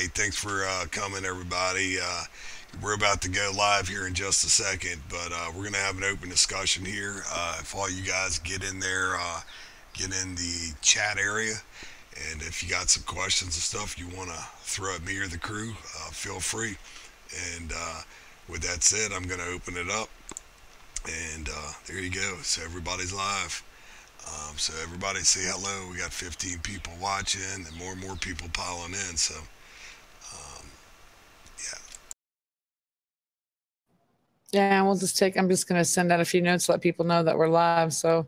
Hey, thanks for coming, everybody. We're about to go live here in just a second, but we're going to have an open discussion here. If all you guys get in there, get in the chat area, and if you got some questions and stuff you want to throw at me or the crew, feel free. And with that said, I'm going to open it up, and there you go. So everybody's live. So everybody say hello. We got 15 people watching, and more people piling in. So um, yeah. Yeah, we'll just I'm just going to send out a few notes, let people know that we're live. So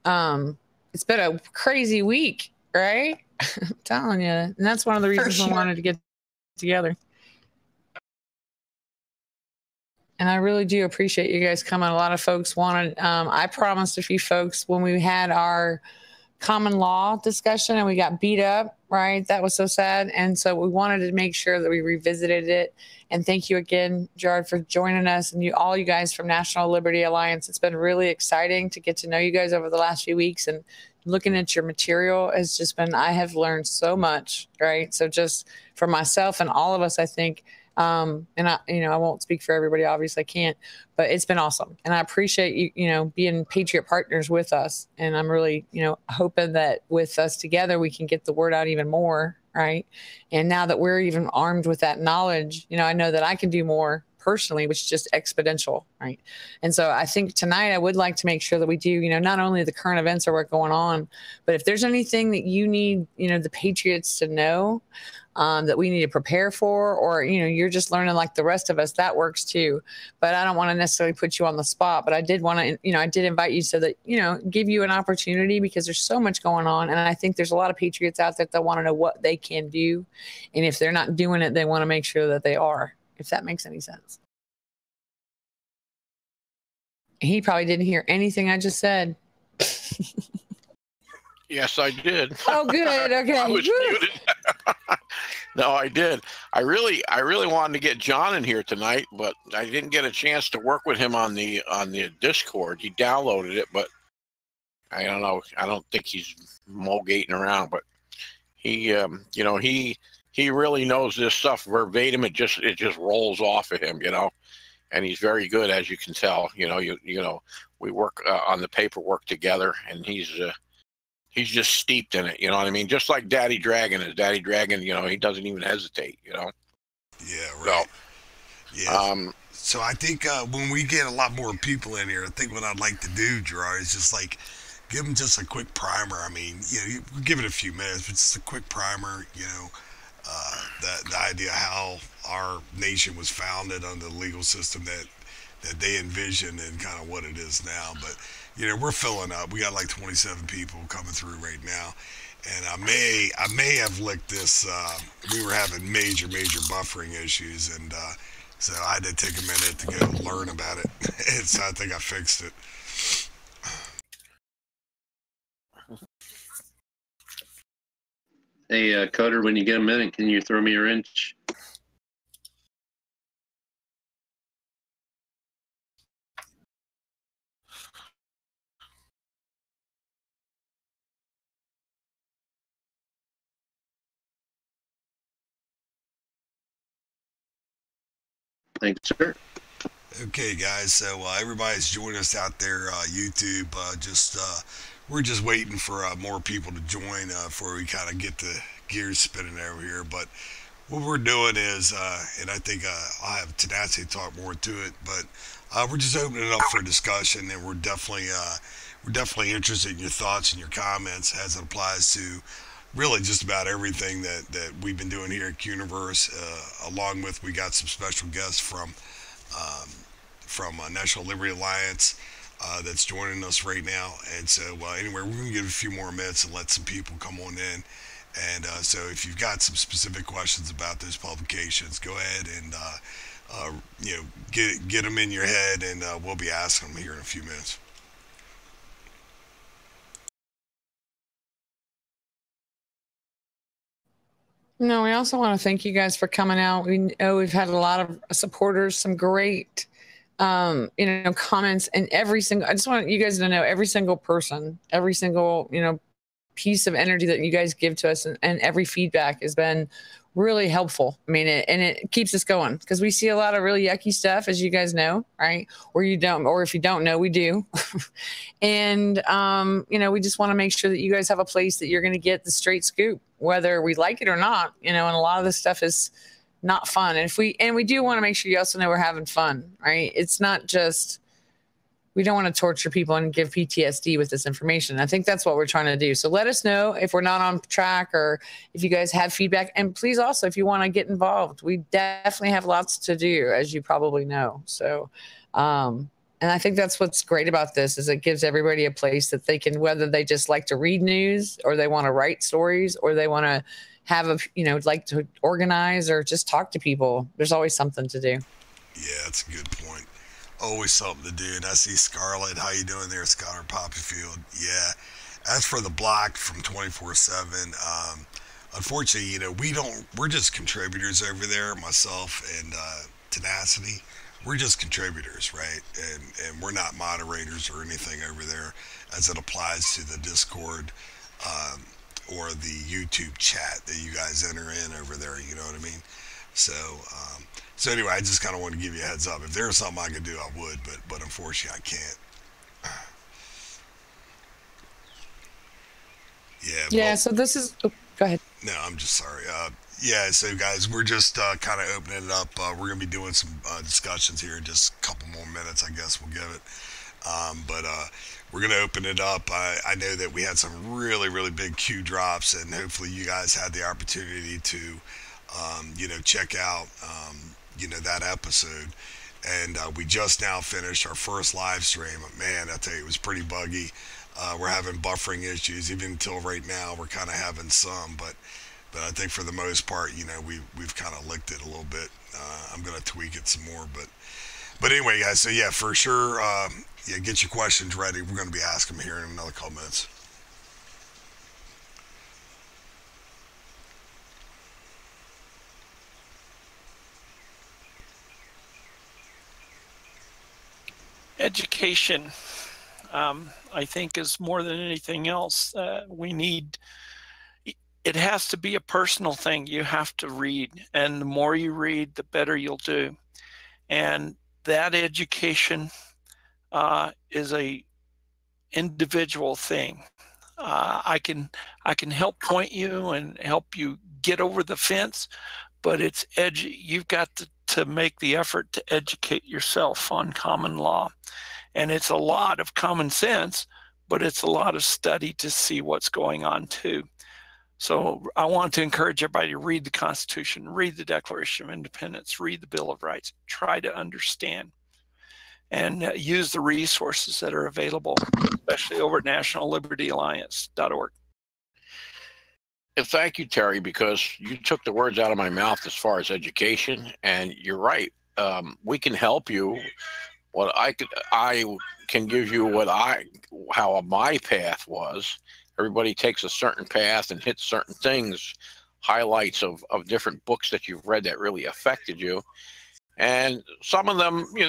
it's been a crazy week, right? I'm telling you. And that's one of the reasons I wanted to get together. And I really do appreciate you guys coming. A lot of folks wanted, I promised a few folks when we had our common law discussion and we got beat up, right? That was so sad. And so we wanted to make sure that we revisited it. And thank you again, Gerard, for joining us, and all you guys from National Liberty Alliance. It's been really exciting to get to know you guys over the last few weeks, and looking at your material has just been, I have learned so much, right? So just for myself and all of us, I think, and I won't speak for everybody, obviously I can't, but it's been awesome. And I appreciate you, being Patriot partners with us. And I'm really, hoping that with us together, we can get the word out even more. Right. And now that we're even armed with that knowledge, I know that I can do more personally, which is just exponential. Right. And so I think tonight I would like to make sure that we do, not only the current events are what's going on, but if there's anything that you need, the Patriots to know, that we need to prepare for, or, you're just learning like the rest of us, that works too. But I don't want to necessarily put you on the spot, but I did want to, I did invite you so that, give you an opportunity, because there's so much going on. And I think there's a lot of Patriots out there that want to know what they can do. And if they're not doing it, they want to make sure that they are, if that makes any sense. He probably didn't hear anything I just said. Yes, I did. Oh, good. Okay. I was muted. No, I did. I really wanted to get John in here tonight, but I didn't get a chance to work with him on the Discord. He downloaded it, but I don't know. I don't think he's mulgating around. But he, he really knows this stuff verbatim. It just rolls off of him, and he's very good, as you can tell. We work on the paperwork together, and he's just steeped in it, you know what I mean? Just like Daddy Dragon is. Daddy Dragon, he doesn't even hesitate, Yeah, right. So, yeah. So I think when we get a lot more people in here, I think what I'd like to do, Gerard, is just like give them just a quick primer. I mean, you give it a few minutes, but just a quick primer, the idea how our nation was founded under the legal system that they envisioned and kind of what it is now. But we're filling up. We got like 27 people coming through right now, and I may have licked this. We were having major buffering issues, and so I had to take a minute to go learn about it. And so I think I fixed it. Hey, Coder, when you get a minute, can you throw me a wrench? Thanks, sir. Okay, guys. So everybody's joining us out there, YouTube. We're just waiting for more people to join before we kind of get the gears spinning over here. But what we're doing is, and I think I'll have Tenacity talk more to it, but we're just opening it up for discussion, and we're definitely interested in your thoughts and your comments as it applies to really just about everything that we've been doing here at QUNIVERSE. Along with, we got some special guests from National Liberty Alliance that's joining us right now. And so anyway, we're going to give a few more minutes and let some people come on in. And so if you've got some specific questions about those publications, go ahead and get them in your head, and we'll be asking them here in a few minutes. No, we also want to thank you guys for coming out. We know we've had a lot of supporters, some great, comments, and I just want you guys to know every single person, every single, piece of energy that you guys give to us, and every feedback has been really helpful. I mean, and it keeps us going because we see a lot of really yucky stuff, as you guys know, right? Or you don't, or if you don't know, we do. And, we just want to make sure that you guys have a place that you're going to get the straight scoop, whether we like it or not, and a lot of this stuff is not fun. And we do want to make sure you also know we're having fun, right? It's not just, we don't want to torture people and give PTSD with this information. I think that's what we're trying to do. So let us know if we're not on track or if you guys have feedback. And please also, if you want to get involved, we definitely have lots to do, as you probably know. So, and I think that's what's great about this is it gives everybody a place that they can, whether they just like to read news or they want to write stories or they want to have like to organize or just talk to people. There's always something to do. Yeah, that's a good point. Always something to do. And I see Scarlett. How you doing there, Scholar Poppyfield? Yeah. As for the block from 24/7, unfortunately, we're just contributors over there. Myself and Tenacity, we're just contributors, right? And we're not moderators or anything over there, as it applies to the Discord or the YouTube chat that you guys enter in over there. You know what I mean? So anyway, I just kind of want to give you a heads up. If there was something I could do, I would, but unfortunately, I can't. Yeah. Yeah. Well, So this is. Oh, go ahead. no, I'm just sorry. Yeah. So guys, we're just kind of opening it up. We're gonna be doing some discussions here in just a couple more minutes. I guess we'll give it. But we're gonna open it up. I know that we had some really, really big Q drops, and hopefully you guys had the opportunity to, check out, that episode. And we just now finished our first live stream. Man, I tell you, it was pretty buggy. We're having buffering issues. Even until right now, we're kind of having some, but I think for the most part, we've kind of licked it a little bit. I'm gonna tweak it some more, but anyway, guys. So yeah, for sure. Yeah, get your questions ready. We're gonna be asking them here in another couple minutes. Education, I think, is more than anything else. We need, it has to be a personal thing. You have to read, and the more you read, the better you'll do. And that education is a individual thing. I can help point you and help you get over the fence, but it's you've got to make the effort to educate yourself on common law. And it's a lot of common sense, but it's a lot of study to see what's going on too. So I want to encourage everybody to read the Constitution, read the Declaration of Independence, read the Bill of Rights, try to understand, and use the resources that are available, especially over at nationallibertyalliance.org. And thank you, Terry, because you took the words out of my mouth as far as education, and you're right. We can help you. I can give you how my path was. Everybody takes a certain path and hits certain things, highlights of different books that you've read that really affected you. And some of them, you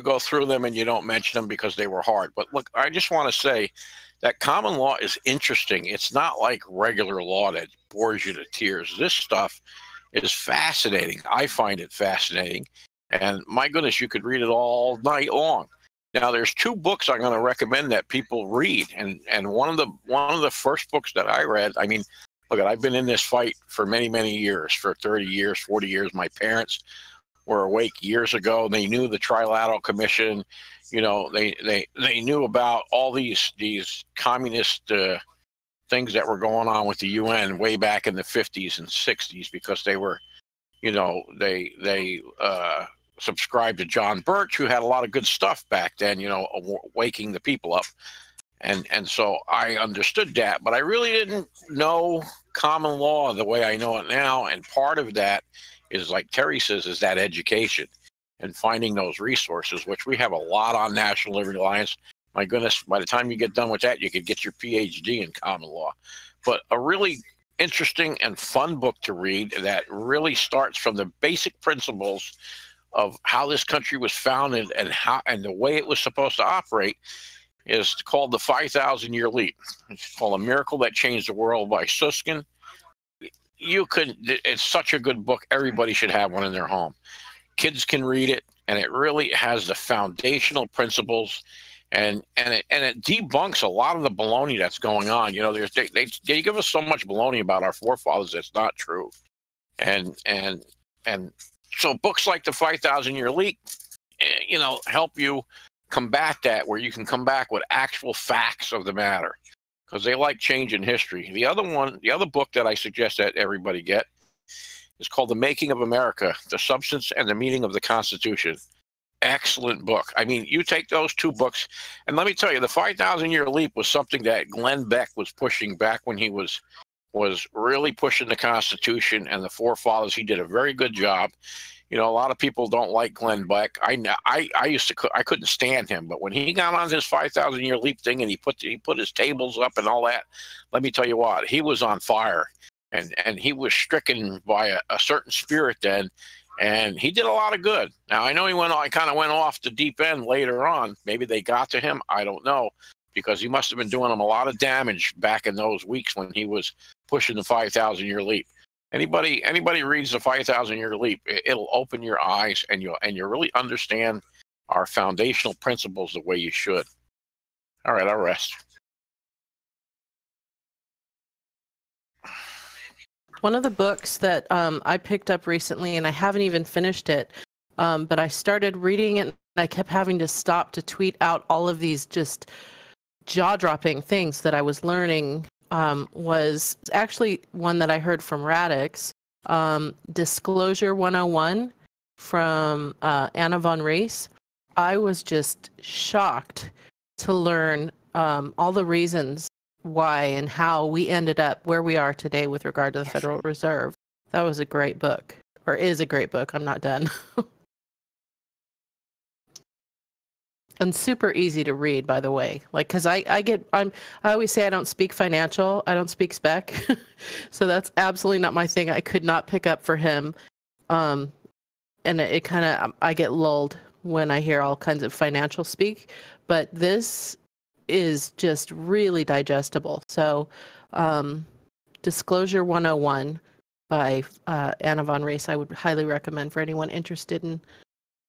go through them and you don't mention them because they were hard. But look, I just want to say that common law is interesting. It's not like regular law that bores you to tears. This stuff is fascinating. I find it fascinating. And my goodness, you could read it all night long. Now, there's two books I'm going to recommend that people read. And one of the first books that I read, I mean, look, I've been in this fight for many, many years, for 30 years, 40 years. My parents were awake years ago. They knew the Trilateral Commission. They knew about all these communist things that were going on with the UN way back in the 50s and 60s, because they were, they subscribed to John Birch, who had a lot of good stuff back then, waking the people up. And so I understood that, but I really didn't know common law the way I know it now. And part of that is, like Terry says, is that education and finding those resources, which we have a lot on National Liberty Alliance. My goodness, by the time you get done with that, you could get your PhD in common law. But a really interesting and fun book to read that really starts from the basic principles of how this country was founded and the way it was supposed to operate is called The 5,000 Year Leap. It's called A Miracle That Changed the World by Susskind. it's such a good book. Everybody should have one in their home. Kids can read it, and it really has the foundational principles, and it debunks a lot of the baloney that's going on. You know, they give us so much baloney about our forefathers that's not true, and so books like the 5,000 Year Leap, you know, help you combat that, where you can come back with actual facts of the matter, because they like changing history. The other book that I suggest that everybody get is called The Making of America: The Substance and the Meaning of the Constitution. Excellent book. I mean, you take those two books, and let me tell you, the 5,000 Year Leap was something that Glenn Beck was pushing back when he was really pushing the Constitution and the forefathers. He did a very good job. You know, a lot of people don't like Glenn Beck. I couldn't stand him, but when he got on this 5,000 Year Leap thing and he put his tables up and all that, let me tell you what, he was on fire, and he was stricken by a certain spirit then, and he did a lot of good. Now I know I kind of went off the deep end later on. Maybe they got to him. I don't know, because he must have been doing them a lot of damage back in those weeks when he was pushing the 5,000 Year Leap. Anybody reads the 5,000 Year Leap, it'll open your eyes, and you'll really understand our foundational principles the way you should. All right, I'll rest. One of the books that I picked up recently, and I haven't even finished it, but I started reading it, and I kept having to stop to tweet out all of these just jaw-dropping things that I was learning, was actually one that I heard from Radix, Disclosure 101 from Anna von Rees. I was just shocked to learn all the reasons why and how we ended up where we are today with regard to the Federal Reserve. That was a great book, or is a great book. I'm not done. And super easy to read, by the way. Like, because I always say I don't speak financial, I don't speak spec, so that's absolutely not my thing. I could not pick up for him, and it kind of, I get lulled when I hear all kinds of financial speak, but this is just really digestible. So, Disclosure 101 by Anna von Rees, I would highly recommend for anyone interested in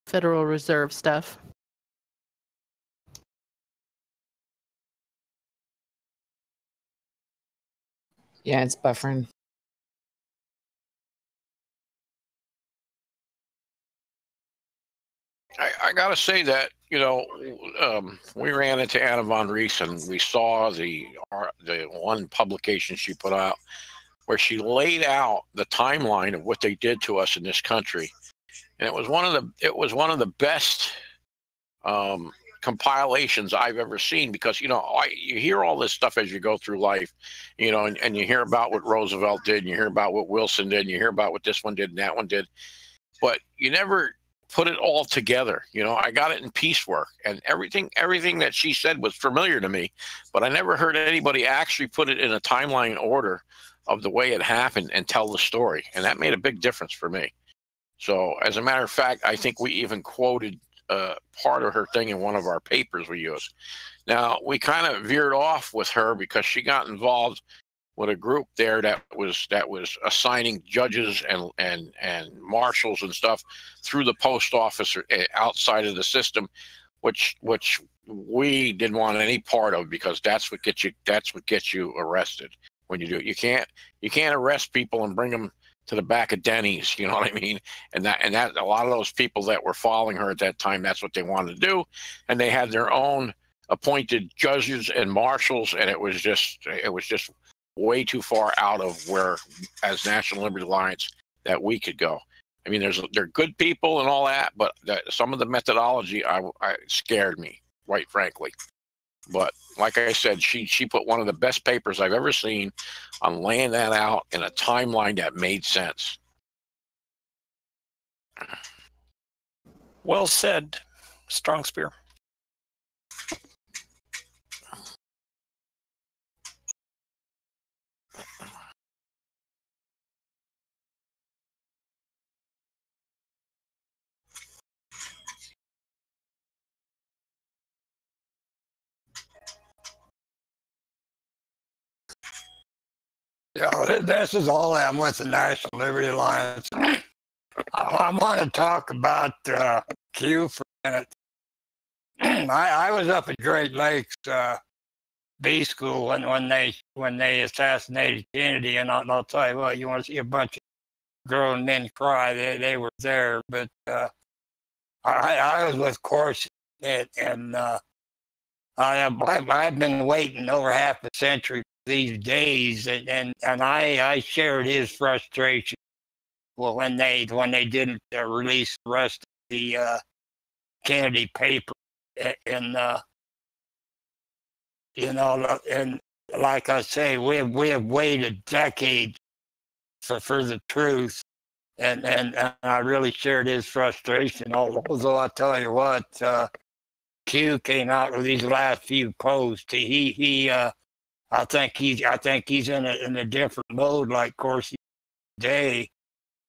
Federal Reserve stuff. Yeah, it's buffering. I got to say that, you know, we ran into Anna von Rees, and we saw the one publication she put out where she laid out the timeline of what they did to us in this country, and it was one of the best compilations I've ever seen, because, you know, you hear all this stuff as you go through life, you know, and you hear about what Roosevelt did, and you hear about what Wilson did, and you hear about what this one did and that one did, but you never put it all together. You know, I got it in piecework, and everything that she said was familiar to me, but I never heard anybody actually put it in a timeline order of the way it happened and tell the story, and that made a big difference for me. So, as a matter of fact, I think we even quoted part of her thing in one of our papers we used. Now, we kind of veered off with her because she got involved with a group there that was assigning judges and marshals and stuff through the post office or outside of the system, which we didn't want any part of, because that's what gets you arrested when you do it. You can't arrest people and bring them to the back of Denny's, you know what I mean? And that a lot of those people that were following her at that time, that's what they wanted to do, and they had their own appointed judges and marshals, and it was just way too far out of where, as National Liberty Alliance, that we could go. I mean, they're good people and all that, but some of the methodology I scared me, quite frankly. But like I said, she put one of the best papers I've ever seen on laying that out in a timeline that made sense. Well said, Strong Spear. Yeah, this is all I'm with the National Liberty Alliance. I want to talk about Q for a minute. I was up at Great Lakes B school when they assassinated Kennedy, and I'll tell you what, you want to see a bunch of grown men cry? They were there, but I was with course and I've been waiting over half a century these days, and I shared his frustration. Well, when they didn't release the rest of the Kennedy paper, and and like I say, we have waited decades for the truth, and I really shared his frustration. Although I tell you what, Q came out with these last few posts. I think he's in a different mode, like Corsi today,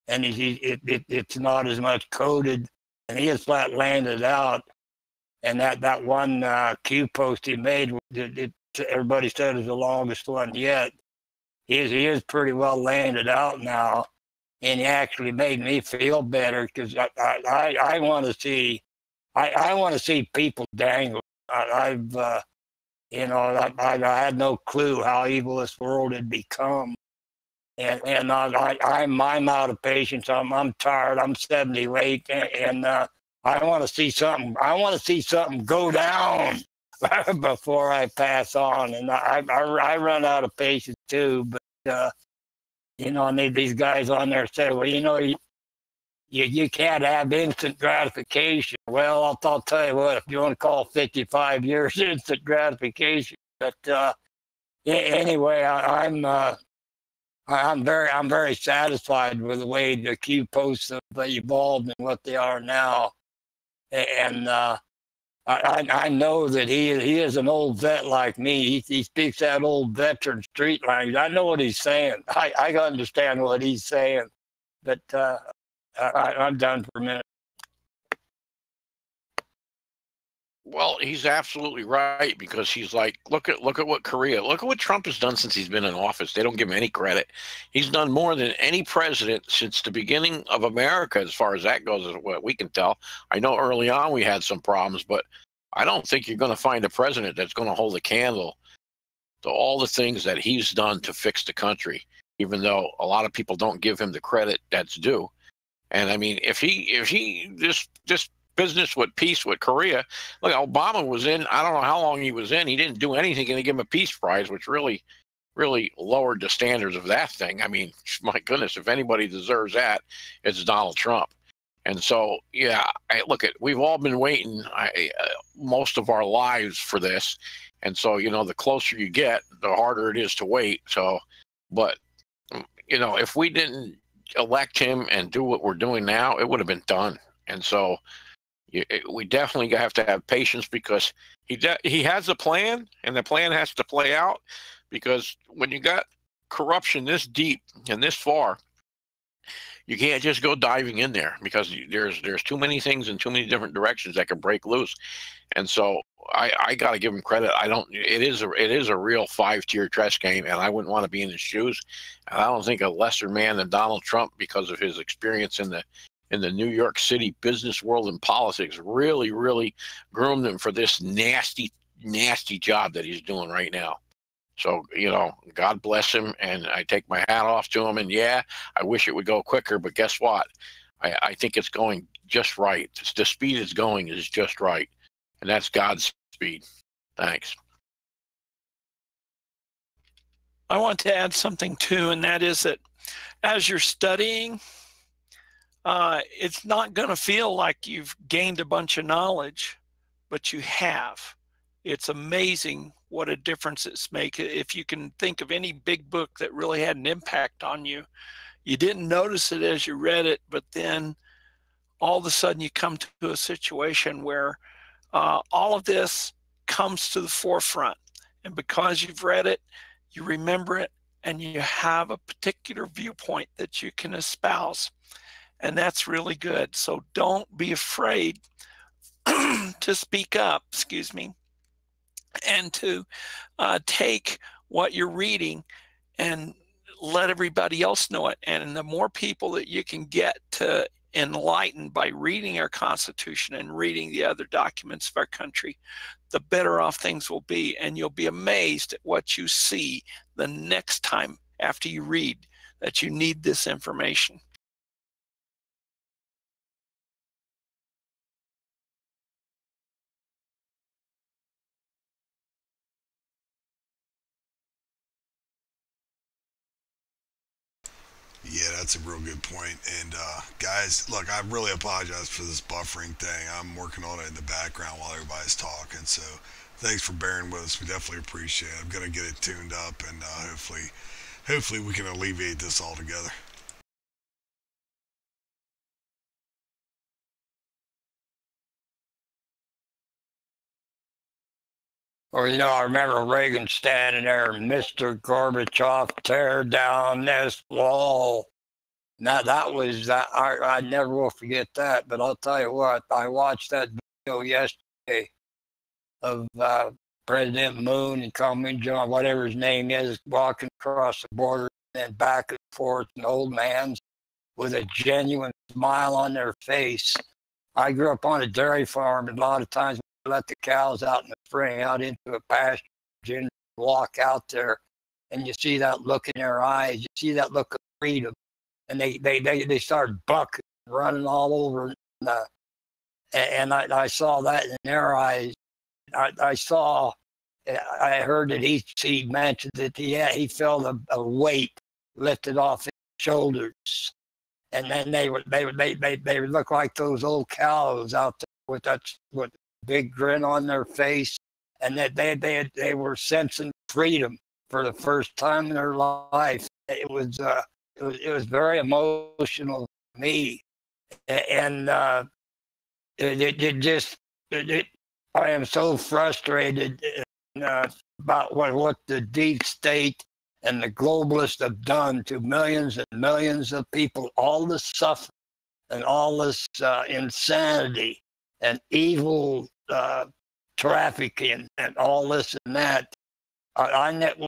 and it's not as much coded, and he has flat landed out. And that one Q post he made, everybody said is the longest one yet. He is pretty well landed out now, and he actually made me feel better because I want to see I want to see people dangle. I've I had no clue how evil this world had become, and I'm out of patience. I'm tired. I'm 78, and I want to see something. I want to see something go down before I pass on. And I run out of patience too. But and these guys on there say, well, you can't have instant gratification. Well, I'll tell you what, if you want to call 55 years instant gratification. But anyway, I'm very satisfied with the way the Q posts have evolved and what they are now. And I know that he is an old vet like me. He speaks that old veteran street language. I know what he's saying. I understand what he's saying. But I'm done for a minute. Well, he's absolutely right, because he's like, look at what look at what Trump has done since he's been in office. They don't give him any credit. He's done more than any president since the beginning of America, as far as that goes, as what we can tell. I know early on we had some problems, but I don't think you're going to find a president that's going to hold a candle to all the things that he's done to fix the country, even though a lot of people don't give him the credit that's due. And I mean, if he this business with peace with Korea, look, Obama was in, I don't know how long he was in. He didn't do anything, and they give him a peace prize, which really lowered the standards of that thing. I mean, my goodness, if anybody deserves that, it's Donald Trump. And so, yeah, we've all been waiting most of our lives for this. And so, the closer you get, the harder it is to wait. So, but, if we didn't elect him and do what we're doing now, it would have been done. And so we definitely have to have patience, because he has a plan, and the plan has to play out, because when you got corruption this deep and this far, you can't just go diving in there, because there's too many things in too many different directions that can break loose. And so I got to give him credit. It is a real 5-tier chess game, and I wouldn't want to be in his shoes. And I don't think a lesser man than Donald Trump, because of his experience in the New York City business world and politics, really groomed him for this nasty job that he's doing right now. So, God bless him, and I take my hat off to him. And yeah, I wish it would go quicker, but guess what? I think it's going just right. The speed it's going is just right, and that's God's speed. Thanks. I want to add something too, and that is that as you're studying, it's not going to feel like you've gained a bunch of knowledge, but you have. It's amazing what a difference it's make. If you can think of any big book that really had an impact on you, you didn't notice it as you read it, but then all of a sudden you come to a situation where all of this comes to the forefront. And because you've read it, you remember it, and you have a particular viewpoint that you can espouse. And that's really good. So don't be afraid to speak up, and to take what you're reading and let everybody else know it. And the more people that you can get to enlighten by reading our Constitution and reading the other documents of our country, the better off things will be. And you'll be amazed at what you see the next time after you read that you need this information. Yeah, that's a real good point. And guys, look, I really apologize for this buffering thing. I'm working on it in the background while everybody's talking. So thanks for bearing with us. We definitely appreciate it. I'm gonna get it tuned up, and hopefully we can alleviate this altogether. Or, I remember Reagan standing there, Mr. Gorbachev, tear down this wall. Now, that was, I never will forget that. But I'll tell you what, I watched that video yesterday of President Moon and Coming John, whatever his name is, walking across the border and then back and forth, and old man with a genuine smile on their face. I grew up on a dairy farm, and a lot of times we let the cows out in the spring, out into a pasture, and walk out there, and you see that look in their eyes. You see that look of freedom, and they start bucking, running all over. And I saw that in their eyes. I heard that he mentioned that he felt a weight lifted off his shoulders, and then they would look like those old cows out there with a big grin on their face, and that they were sensing freedom for the first time in their life. It was very emotional to me, and I am so frustrated about what the deep state and the globalists have done to millions and millions of people, all this suffering and all this insanity and evil trafficking and all this and that.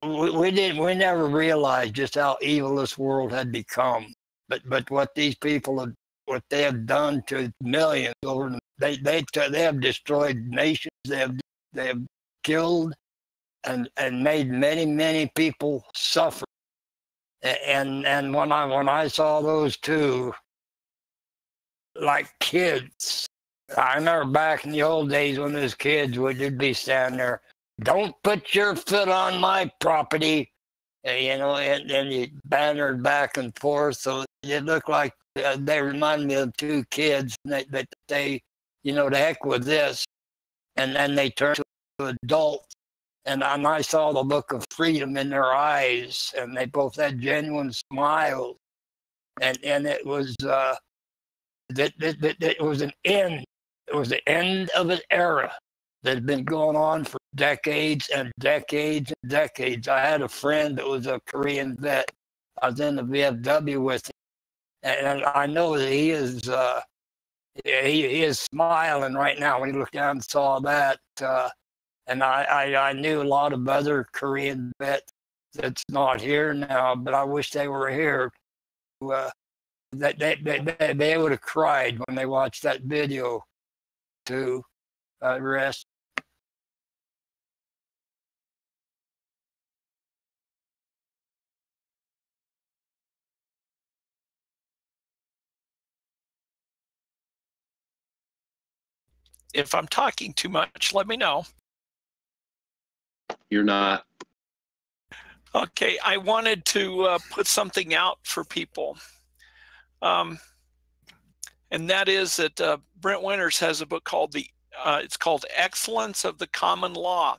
We never realized just how evil this world had become. But what these people have, what they have done to millions over, they have destroyed nations. They have killed and made many people suffer. And when I saw those two, like kids, I remember back in the old days when those kids would be standing there, don't put your foot on my property, and you bantered back and forth. So it looked like they reminded me of two kids that they, to heck with this. And then they turned to adults. And I saw the look of freedom in their eyes, and they both had genuine smiles. And it was it was an end. It was the end of an era that had been going on for decades and decades and decades. I had a friend that was a Korean vet. I was in the VFW with him, and I know that he is smiling right now when he looked down and saw that. And I knew a lot of other Korean vets that's not here now, but I wish they were here. That they would have cried when they watched that video to rest. If I'm talking too much, let me know. You're not. Okay, I wanted to put something out for people. And that is that Brent Winters has a book called it's called Excellence of the Common Law.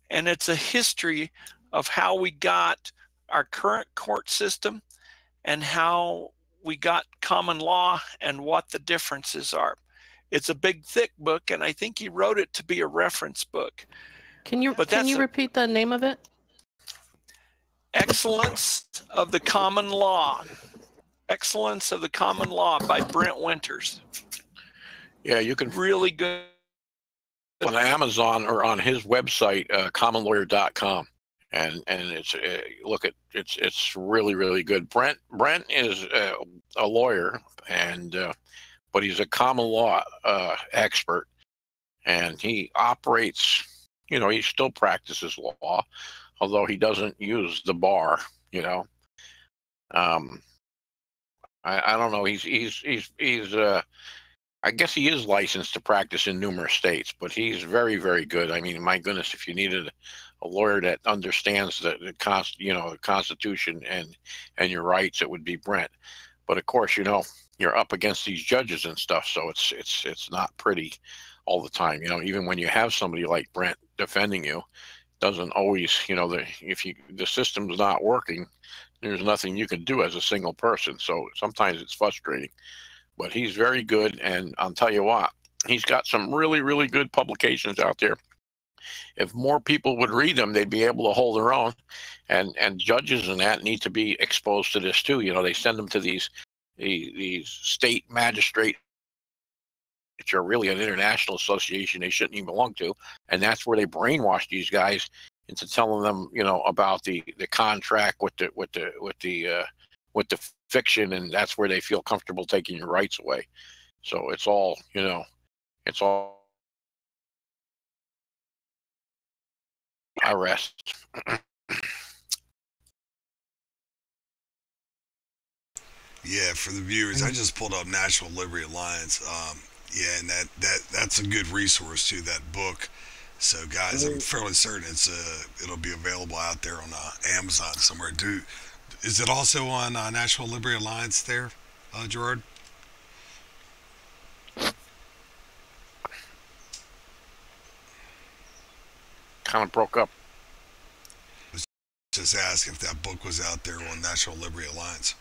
And it's a history of how we got our current court system and how we got common law and what the differences are. It's a big, thick book, and I think he wrote it to be a reference book. Can you repeat the name of it? Excellence of the Common Law. Excellence of the Common Law by Brent Winters. Yeah, you can really good on Amazon or on his website, commonlawyer.com. and it's look at it's really really good. Brent is a lawyer, and but he's a common law expert, and he operates. You know, he still practices law, although he doesn't use the bar. You know, I don't know. He's I guess he is licensed to practice in numerous states, but he's very, very good. I mean, my goodness, if you needed a lawyer that understands the Constitution and your rights, it would be Brent. But of course, you know, you're up against these judges and stuff, so it's not pretty all the time. You know, even when you have somebody like Brent defending you, doesn't always, you know, if the system's not working, there's nothing you can do as a single person. So sometimes it's frustrating. But he's very good, and I'll tell you what, he's got some really, really good publications out there. If more people would read them, they'd be able to hold their own. And judges and that need to be exposed to this too. You know, they send them to these state magistrate, which are really an international association they shouldn't even belong to, and that's where they brainwash these guys into telling them, you know, about the contract with the fiction, and that's where they feel comfortable taking your rights away. So it's all, you know, it's all. I rest. Yeah, for the viewers, I just pulled up National Liberty Alliance. Yeah, and that's a good resource to that book. So, guys, I'm fairly certain it'll be available out there on Amazon somewhere. Is it also on National Liberty Alliance there, Gerard? Kind of broke up. Just ask if that book was out there on National Liberty Alliance.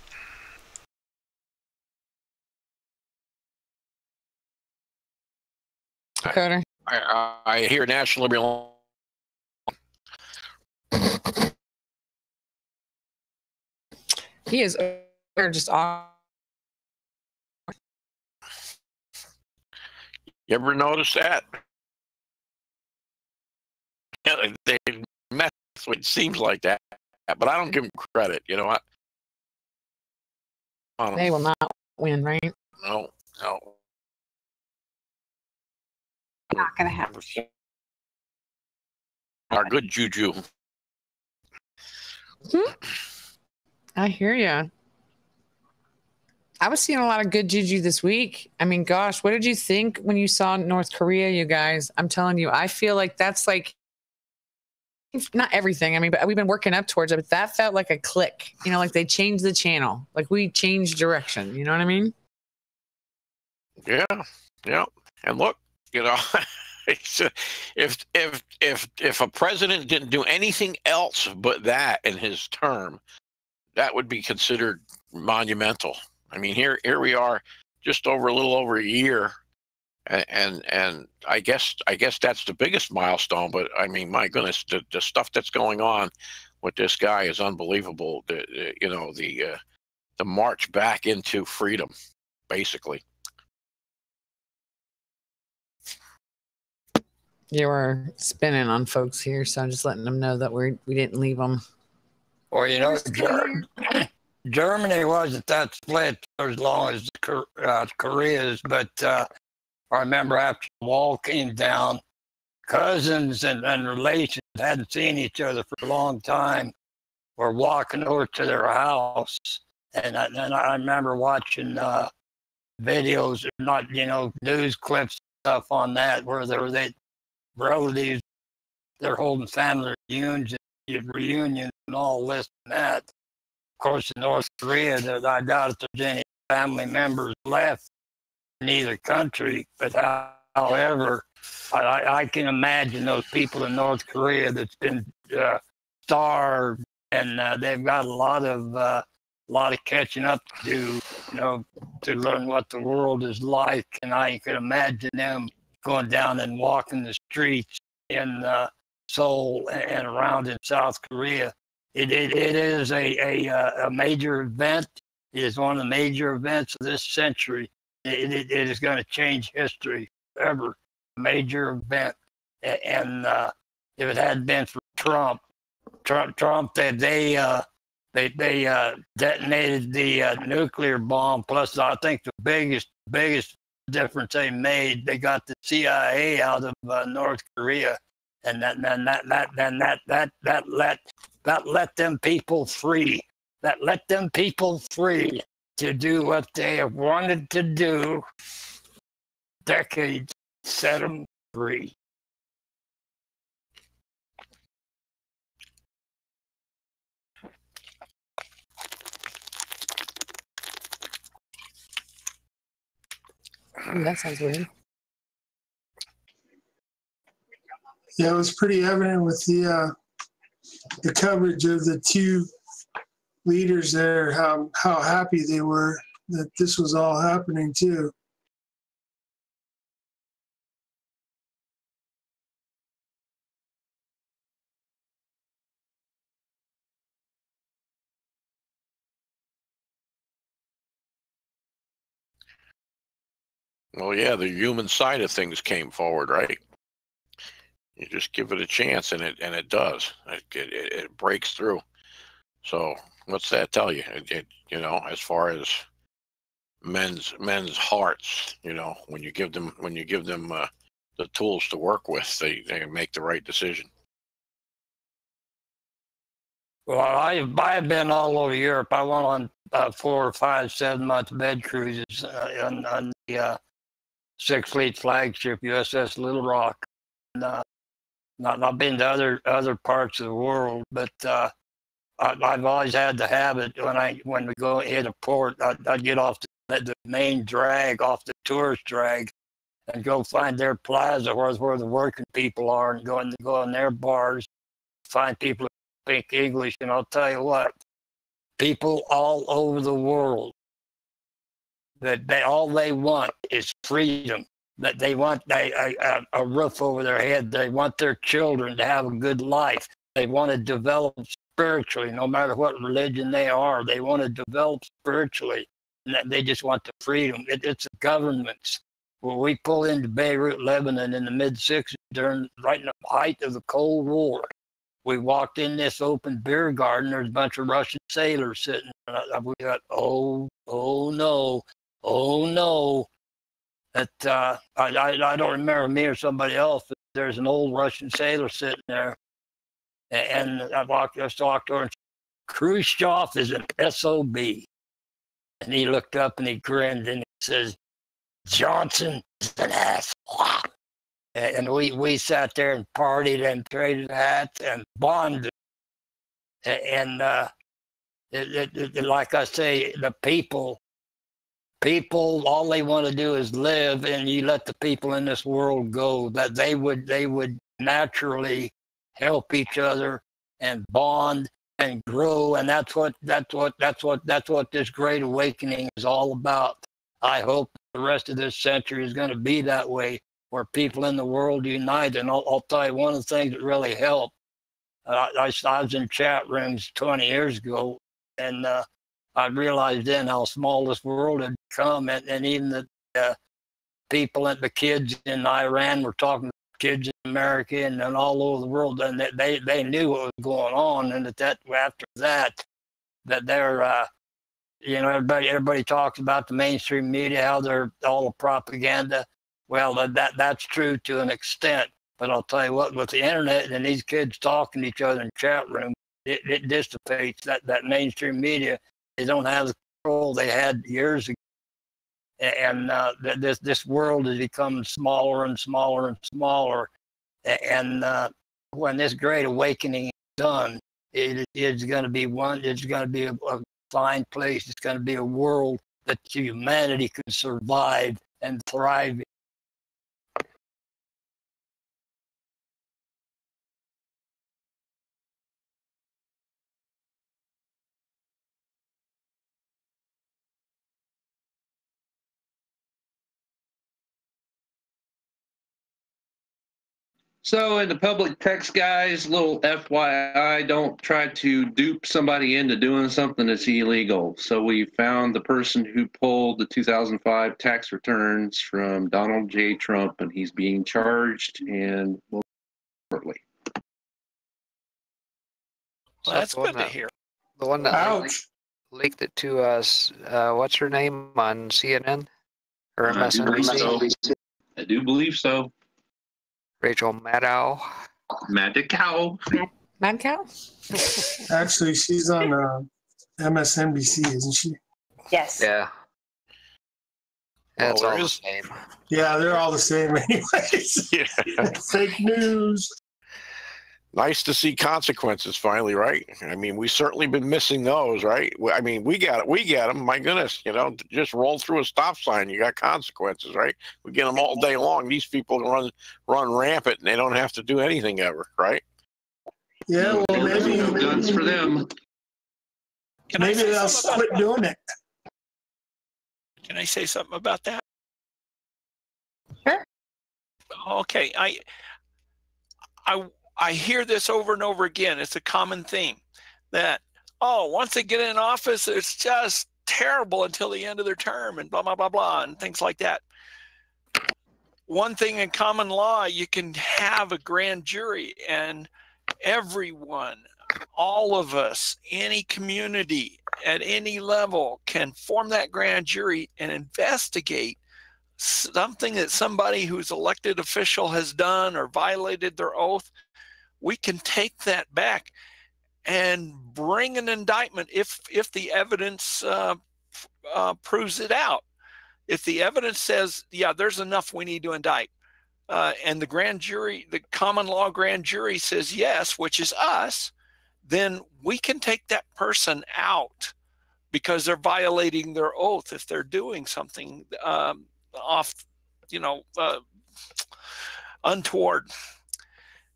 Coder. I hear National Liberty Alliance. He is just off. You ever notice that? Yeah, they mess with it, seems like that, but I don't give them credit. You know what? They will not win, right? No. Not gonna happen. Our good juju. I hear ya. I was seeing a lot of good juju this week. I mean, gosh, what did you think when you saw North Korea, you guys? I'm telling you, I feel like that's like, not everything. I mean, but we've been working up towards it, but that felt like a click. You know, like they changed the channel. Like we changed direction. You know what I mean? Yeah. And look, you know, if a president didn't do anything else but that in his term, that would be considered monumental. I mean, here we are, just a little over a year, and I guess that's the biggest milestone. But I mean, my goodness, the stuff that's going on with this guy is unbelievable. The march back into freedom, basically. You were spinning on folks here, so I'm just letting them know that we didn't leave them. Well, you know, Germany wasn't that split for as long as Korea's, but I remember after the wall came down, cousins and relations hadn't seen each other for a long time were walking over to their house. And I remember watching videos, not, you know, news clips, stuff on that, where they relatives, they're holding family reunions and all this and that. Of course, in North Korea, I doubt if there's any family members left in either country. But however, I can imagine those people in North Korea that's been starved, and they've got a lot of catching up to do, you know, to learn what the world is like. And I can imagine them going down and walking the streets in Seoul and around in South Korea. It is a major event. It is one of the major events of this century. It is going to change history forever. A major event. And if it hadn't been for Trump, Trump they detonated the nuclear bomb. Plus, I think the biggest difference they made, they got the CIA out of North Korea, and that let them people free. That let them people free to do what they have wanted to do. Decades set them free. That sounds weird. Yeah, it was pretty evident with the coverage of the two leaders there, how happy they were that this was all happening too. Well, yeah, the human side of things came forward, right? You just give it a chance, and it does. It breaks through. So what's that tell you? You know, as far as men's hearts, you know, when you give them the tools to work with, they make the right decision. Well, I've been all over Europe. I went on 4 or 5, 7-month bed cruises on the Sixth Fleet flagship USS Little Rock. And, I've been to other parts of the world, but I've always had the habit when we go hit a port, I'd get off the main drag, off the tourist drag, and go find their plaza where the working people are, and go in their bars, find people who speak English. And I'll tell you what, people all over the world, that all they want is freedom. That they want a roof over their head. They want their children to have a good life. They want to develop spiritually, no matter what religion they are. They want to develop spiritually, and they just want the freedom. It's the governments. When we pulled into Beirut, Lebanon in the mid-60s, right in the height of the Cold War, we walked in this open beer garden. There's a bunch of Russian sailors sitting. We got, oh no. That I don't remember me or somebody else, but there's an old Russian sailor sitting there, and I just walked over, and Khrushchev is an SOB, and he looked up and he grinned and he says, Johnson is an asshole. And we sat there and partied and traded hats and bonded, and like I say, the people, all they want to do is live, and you let the people in this world go, that they would naturally help each other and bond and grow. And that's what this great awakening is all about. I hope the rest of this century is going to be that way, where people in the world unite. And I'll tell you, one of the things that really helped, I was in chat rooms 20 years ago, and I realized then how small this world had become, and even the people and the kids in Iran were talking to kids in America and all over the world, and they knew what was going on, and that after that they're you know, everybody talks about the mainstream media, how they're all the propaganda. Well, that's true to an extent, but I'll tell you what, with the internet and these kids talking to each other in chat rooms, it dissipates that mainstream media. They don't have the control they had years ago, and this world is becoming smaller and smaller and smaller. And when this great awakening is done, it's going to be It's going to be a fine place. It's going to be a world that humanity can survive and thrive in. So in the public text, guys, little FYI, don't try to dupe somebody into doing something that's illegal. So we found the person who pulled the 2005 tax returns from Donald J. Trump, and he's being charged and will shortly. Well, that's good to hear. The one that Ouch. leaked it to us, what's her name on CNN or I do believe MSNBC? so. I do believe so. Rachel Maddow. Maddow. Mad cow? Actually, she's on MSNBC, isn't she? Yes. Yeah. That's Well, all there the is- same. Yeah, they're all the same anyways. Yeah. Fake news. Nice to see consequences finally, right? I mean, we certainly been missing those, right? I mean, we get them. My goodness, just roll through a stop sign, you got consequences, right? We get them all day long. These people run rampant, and they don't have to do anything ever, right? Yeah, well, maybe no guns for them. Can I maybe say they'll something quit about, doing it. Can I say something about that? Sure. Okay, I hear this over and over again. It's a common theme that, once they get in office, it's just terrible until the end of their term and blah, blah, blah, blah, and things like that. One thing in common law, you can have a grand jury and everyone, all of us, any community at any level can form that grand jury and investigate something that somebody who's elected official has done or violated their oath. We can take that back and bring an indictment if the evidence proves it out. If the evidence says, yeah, there's enough, we need to indict, and the grand jury, the common law grand jury says yes, which is us, then we can take that person out because they're violating their oath if they're doing something untoward.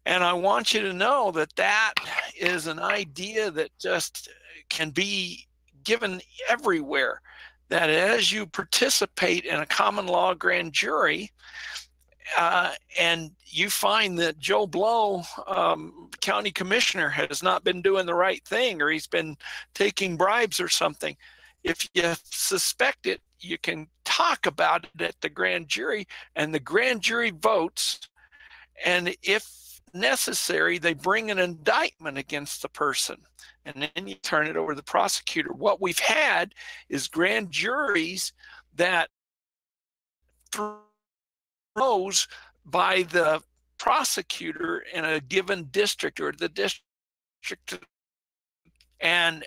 And I want you to know that that is an idea that just can be given everywhere, that as you participate in a common law grand jury, and you find that Joe Blow, county commissioner, has not been doing the right thing, or he's been taking bribes or something, if you suspect it, you can talk about it at the grand jury, and the grand jury votes, and if necessary, they bring an indictment against the person, and then you turn it over to the prosecutor. What we've had is grand juries that throws by the prosecutor in a given district or the district, and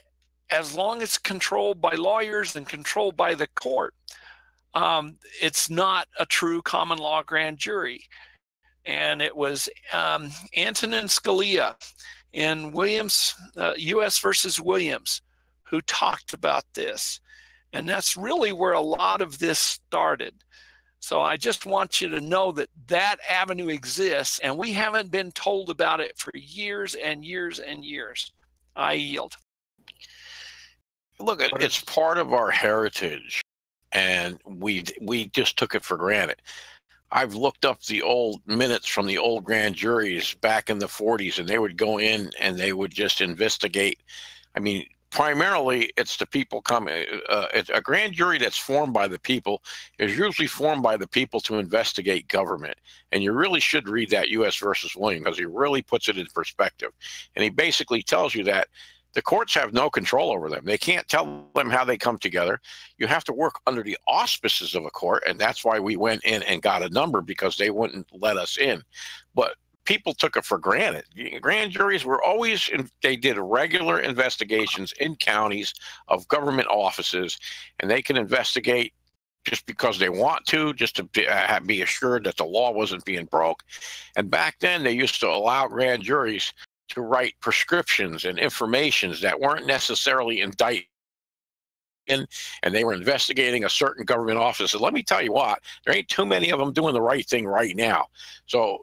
as long as it's controlled by lawyers and controlled by the court, it's not a true common law grand jury. And it was Antonin Scalia in Williams, U.S. versus Williams, who talked about this. And that's really where a lot of this started. So I just want you to know that that avenue exists, and we haven't been told about it for years and years and years. I yield. Look, it's part of our heritage, and we just took it for granted. I've looked up the old minutes from the old grand juries back in the 40s, and they would go in and they would just investigate. I mean, primarily it's the people coming. It's a grand jury that's formed by the people is usually formed by the people to investigate government. And you really should read that U.S. versus Williams, because he really puts it in perspective. And he basically tells you that the courts have no control over them. They can't tell them how they come together. You have to work under the auspices of a court, and that's why we went in and got a number, because they wouldn't let us in. But people took it for granted. Grand juries were always, they did regular investigations in counties of government offices, and they can investigate just because they want to, just to be assured that the law wasn't being broke. And back then, they used to allow grand juries to write prescriptions and informations that weren't necessarily indicted, and they were investigating a certain government office. And let me tell you what, there ain't too many of them doing the right thing right now. So,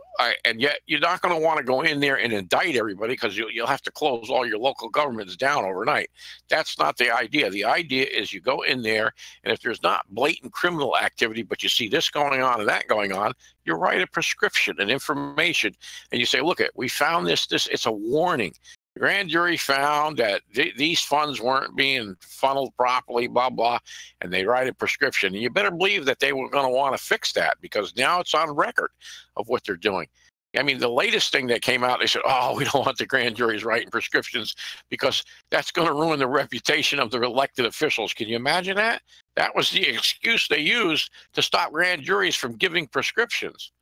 and yet you're not going to want to go in there and indict everybody, because you'll have to close all your local governments down overnight. That's not the idea. The idea is you go in there, and if there's not blatant criminal activity, but you see this going on and that going on, you write a prescription and information, and you say, look, we found this, it's a warning. The grand jury found that these funds weren't being funneled properly, blah, blah, and they write a prescription. And you better believe that they were going to want to fix that, because now it's on record of what they're doing. I mean, the latest thing that came out, they said, oh, we don't want the grand juries writing prescriptions because that's going to ruin the reputation of the elected officials. Can you imagine that? That was the excuse they used to stop grand juries from giving prescriptions,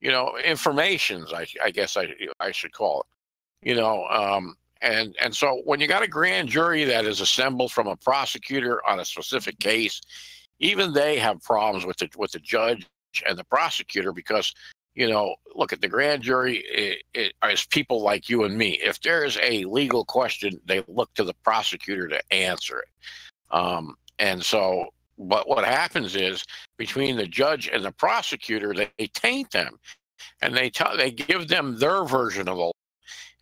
informations, I guess I should call it, and so when you got a grand jury that is assembled from a prosecutor on a specific case, even they have problems with the judge and the prosecutor because, look at the grand jury is people like you and me. If there's a legal question, they look to the prosecutor to answer it. And so, but what happens is between the judge and the prosecutor, they taint them, and they give them their version of the law,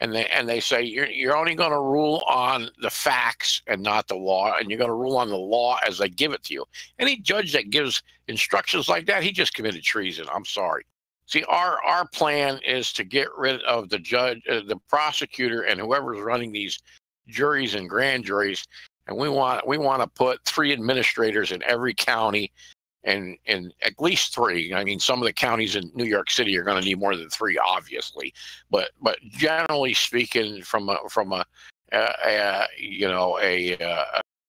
and they say you're only going to rule on the facts and not the law, and you're going to rule on the law as they give it to you. Any judge that gives instructions like that, he just committed treason. I'm sorry. See, our plan is to get rid of the judge, the prosecutor, and whoever's running these juries and grand juries, and we want to put 3 administrators in every county, and at least 3. I mean, some of the counties in New York City are going to need more than 3, obviously, but generally speaking, from a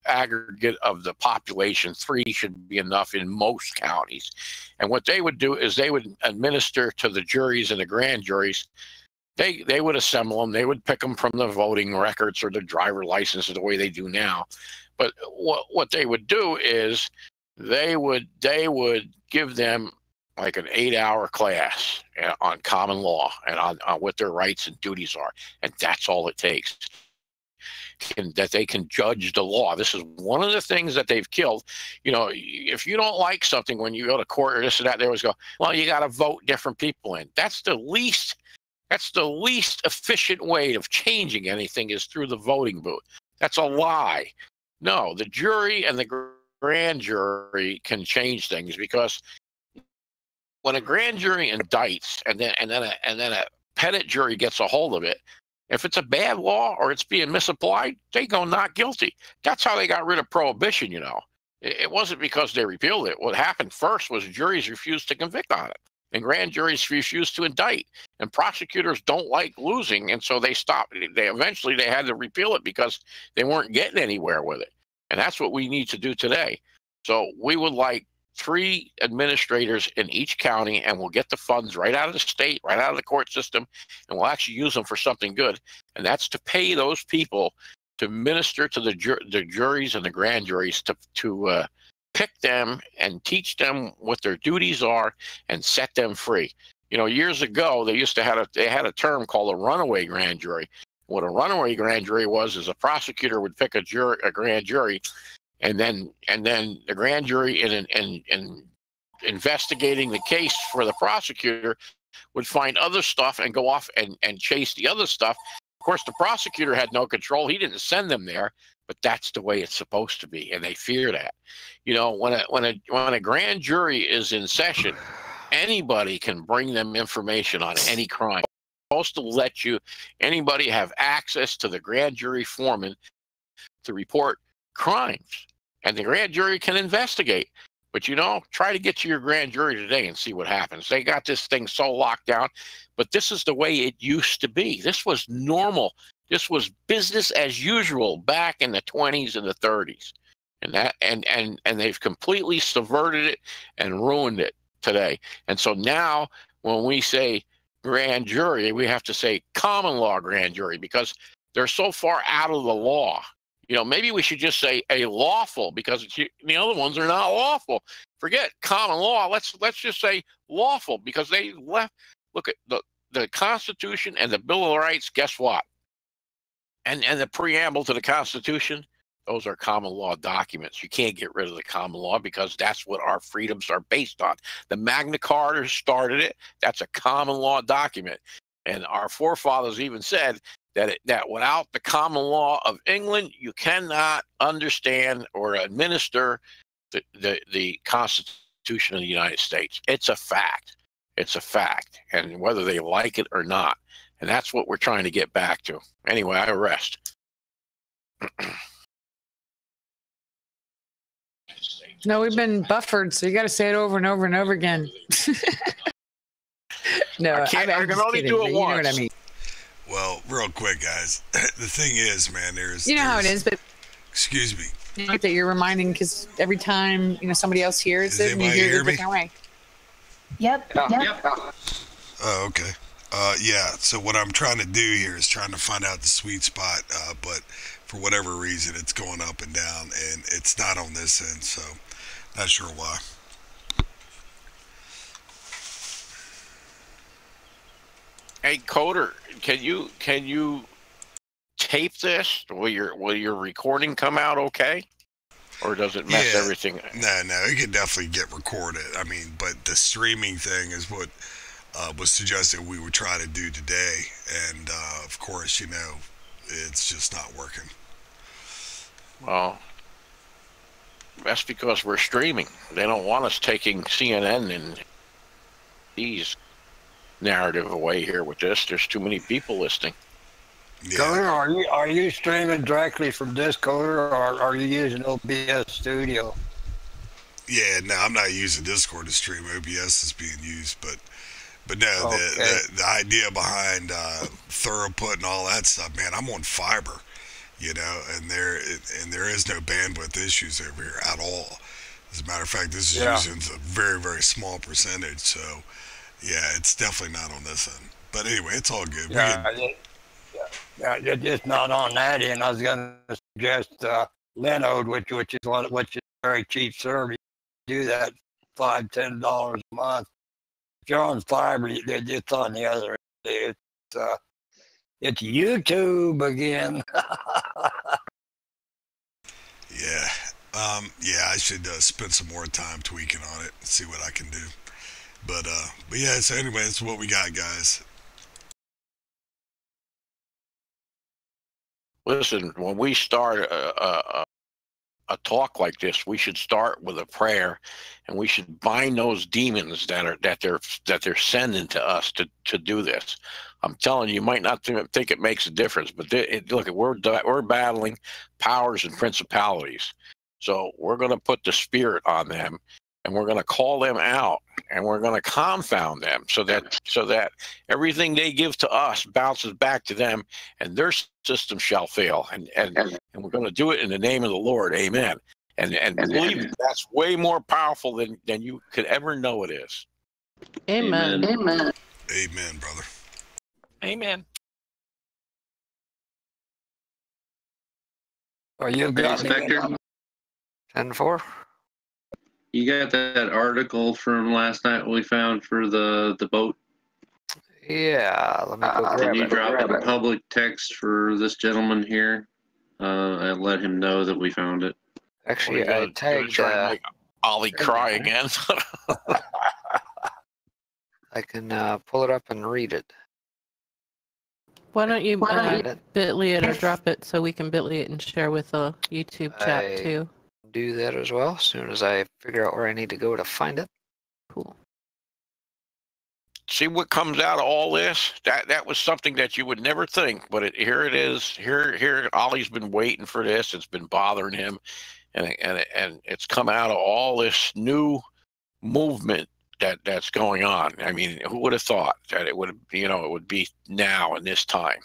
aggregate of the population, 3 should be enough in most counties. And what they would do is they would administer to the juries and the grand juries. They would assemble them. They would pick them from the voting records or the driver licenses the way they do now. But what they would do is they would give them like an 8-hour class on common law and on what their rights and duties are. And that's all it takes. That they can judge the law. This is one of the things that they've killed. If you don't like something when you go to court or this or that, they always go, well, you got to vote different people in. That's the least efficient way of changing anything is through the voting booth. That's a lie. No, the jury and the grand jury can change things, because when a grand jury indicts and then a pettit jury gets a hold of it, if it's a bad law or it's being misapplied, they go not guilty. That's how they got rid of prohibition, It wasn't because they repealed it. What happened first was juries refused to convict on it, and grand juries refused to indict. And prosecutors don't like losing, and so they stopped. Eventually they had to repeal it because they weren't getting anywhere with it. And that's what we need to do today. So we would like 3 administrators in each county, and we'll get the funds right out of the state, right out of the court system, and we'll actually use them for something good. And that's to pay those people to minister to the juries and the grand juries to pick them and teach them what their duties are and set them free. Years ago, they had a term called a runaway grand jury. What a runaway grand jury was is a prosecutor would pick a grand jury, and then the grand jury in investigating the case for the prosecutor would find other stuff and go off and chase the other stuff. Of course, the prosecutor had no control. He didn't send them there, but that's the way it's supposed to be, and they fear that. When a grand jury is in session, anybody can bring them information on any crime. It's supposed to let anybody have access to the grand jury foreman to report crimes, and the grand jury can investigate. But try to get to your grand jury today and see what happens. They got this thing so locked down, but this is the way it used to be. This was normal. This was business as usual back in the 20s and the 30s. And they've completely subverted it and ruined it today. And so now when we say grand jury, we have to say common law grand jury, because they're so far out of the law. Maybe we should just say a lawful, because the other ones are not lawful. Forget common law. Let's just say lawful, because they left. Look at the Constitution and the Bill of Rights. Guess what? And the preamble to the Constitution, those are common law documents. You can't get rid of the common law, because that's what our freedoms are based on. The Magna Carta started it. That's a common law document. And our forefathers even said that without the common law of England, you cannot understand or administer the Constitution of the United States. It's a fact. It's a fact. And whether they like it or not. And that's what we're trying to get back to. Anyway, I rest. No, we've been buffered, so you got to say it over and over and over again. No, I can't. I I'm can just only kidding, do but it you know what I once. mean. Well, real quick, guys. The thing is, man, You know how it is, but Excuse me. that you're reminding because every time somebody else hears Does it and you anybody hear it hear a me? different way. Yep. Yep. Oh, okay. Yeah. So what I'm trying to do here is trying to find out the sweet spot, but for whatever reason, it's going up and down, and it's not on this end. So not sure why. Hey, Coder, can you tape this? Will your recording come out okay, or does it mess Yeah. everything? No, it can definitely get recorded. I mean, but the streaming thing is what was suggested we would try to do today, and of course, it's just not working. Well, that's because we're streaming. They don't want us taking CNN and these narrative away here with this. There's too many people listening. Yeah. Coder, are you streaming directly from Discord, or are you using OBS Studio? Yeah, no, I'm not using Discord to stream. OBS is being used, but no, Okay. the idea behind throughput and all that stuff, man, I'm on fiber, and there is no bandwidth issues over here at all. As a matter of fact, this is Yeah. using a very, very small percentage. So, yeah, it's definitely not on this end. But anyway, it's all good. It's not on that end. I was going to suggest Linode, which is a very cheap service. Do that $5-10 a month. If you're on fiber, it's on the other end. It's YouTube again. Yeah. Yeah, I should spend some more time tweaking on it and see what I can do. But yeah, so anyway, that's what we got, guys. Listen, when we start a talk like this, we should start with a prayer, and we should bind those demons that they're sending to us to do this. I'm telling you, you might not think it makes a difference, but look, we're battling powers and principalities, so we're going to put the spirit on them, and we're going to call them out, and we're going to confound them, so that everything they give to us bounces back to them, and their system shall fail, and we're going to do it in the name of the Lord. Amen. And believe me, that's way more powerful than you could ever know it is. Amen. Amen. Amen, brother. Amen. Or you've Hey, got Spectre, 10-4. you got that article from last night we found for the boat? Yeah, let me go Can grab you it. drop it in public text for this gentleman here? And let him know that we found it. Actually, What are you I gonna tagged. try and make Ollie cry again? I can pull it up and read it. Why don't you Find it. bit.ly it or drop it so we can bit.ly it and share with the YouTube chat I- too? Do that as well as soon as I figure out where I need to go to find it. Cool. See what comes out of all this? That was something that you would never think, but here it is. Here Ollie's been waiting for this. It's been bothering him, and it's come out of all this new movement that's going on. I mean, who would have thought that it would be now in this time?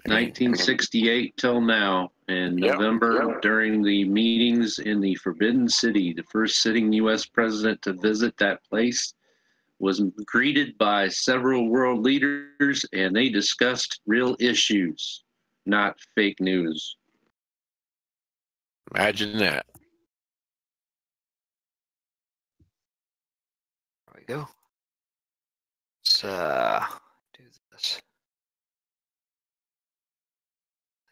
1968 till now. In Yep, November, during the meetings in the Forbidden City, the first sitting U.S. president to visit that place was greeted by several world leaders, and they discussed real issues, not fake news. Imagine that. There we go. Let's do this.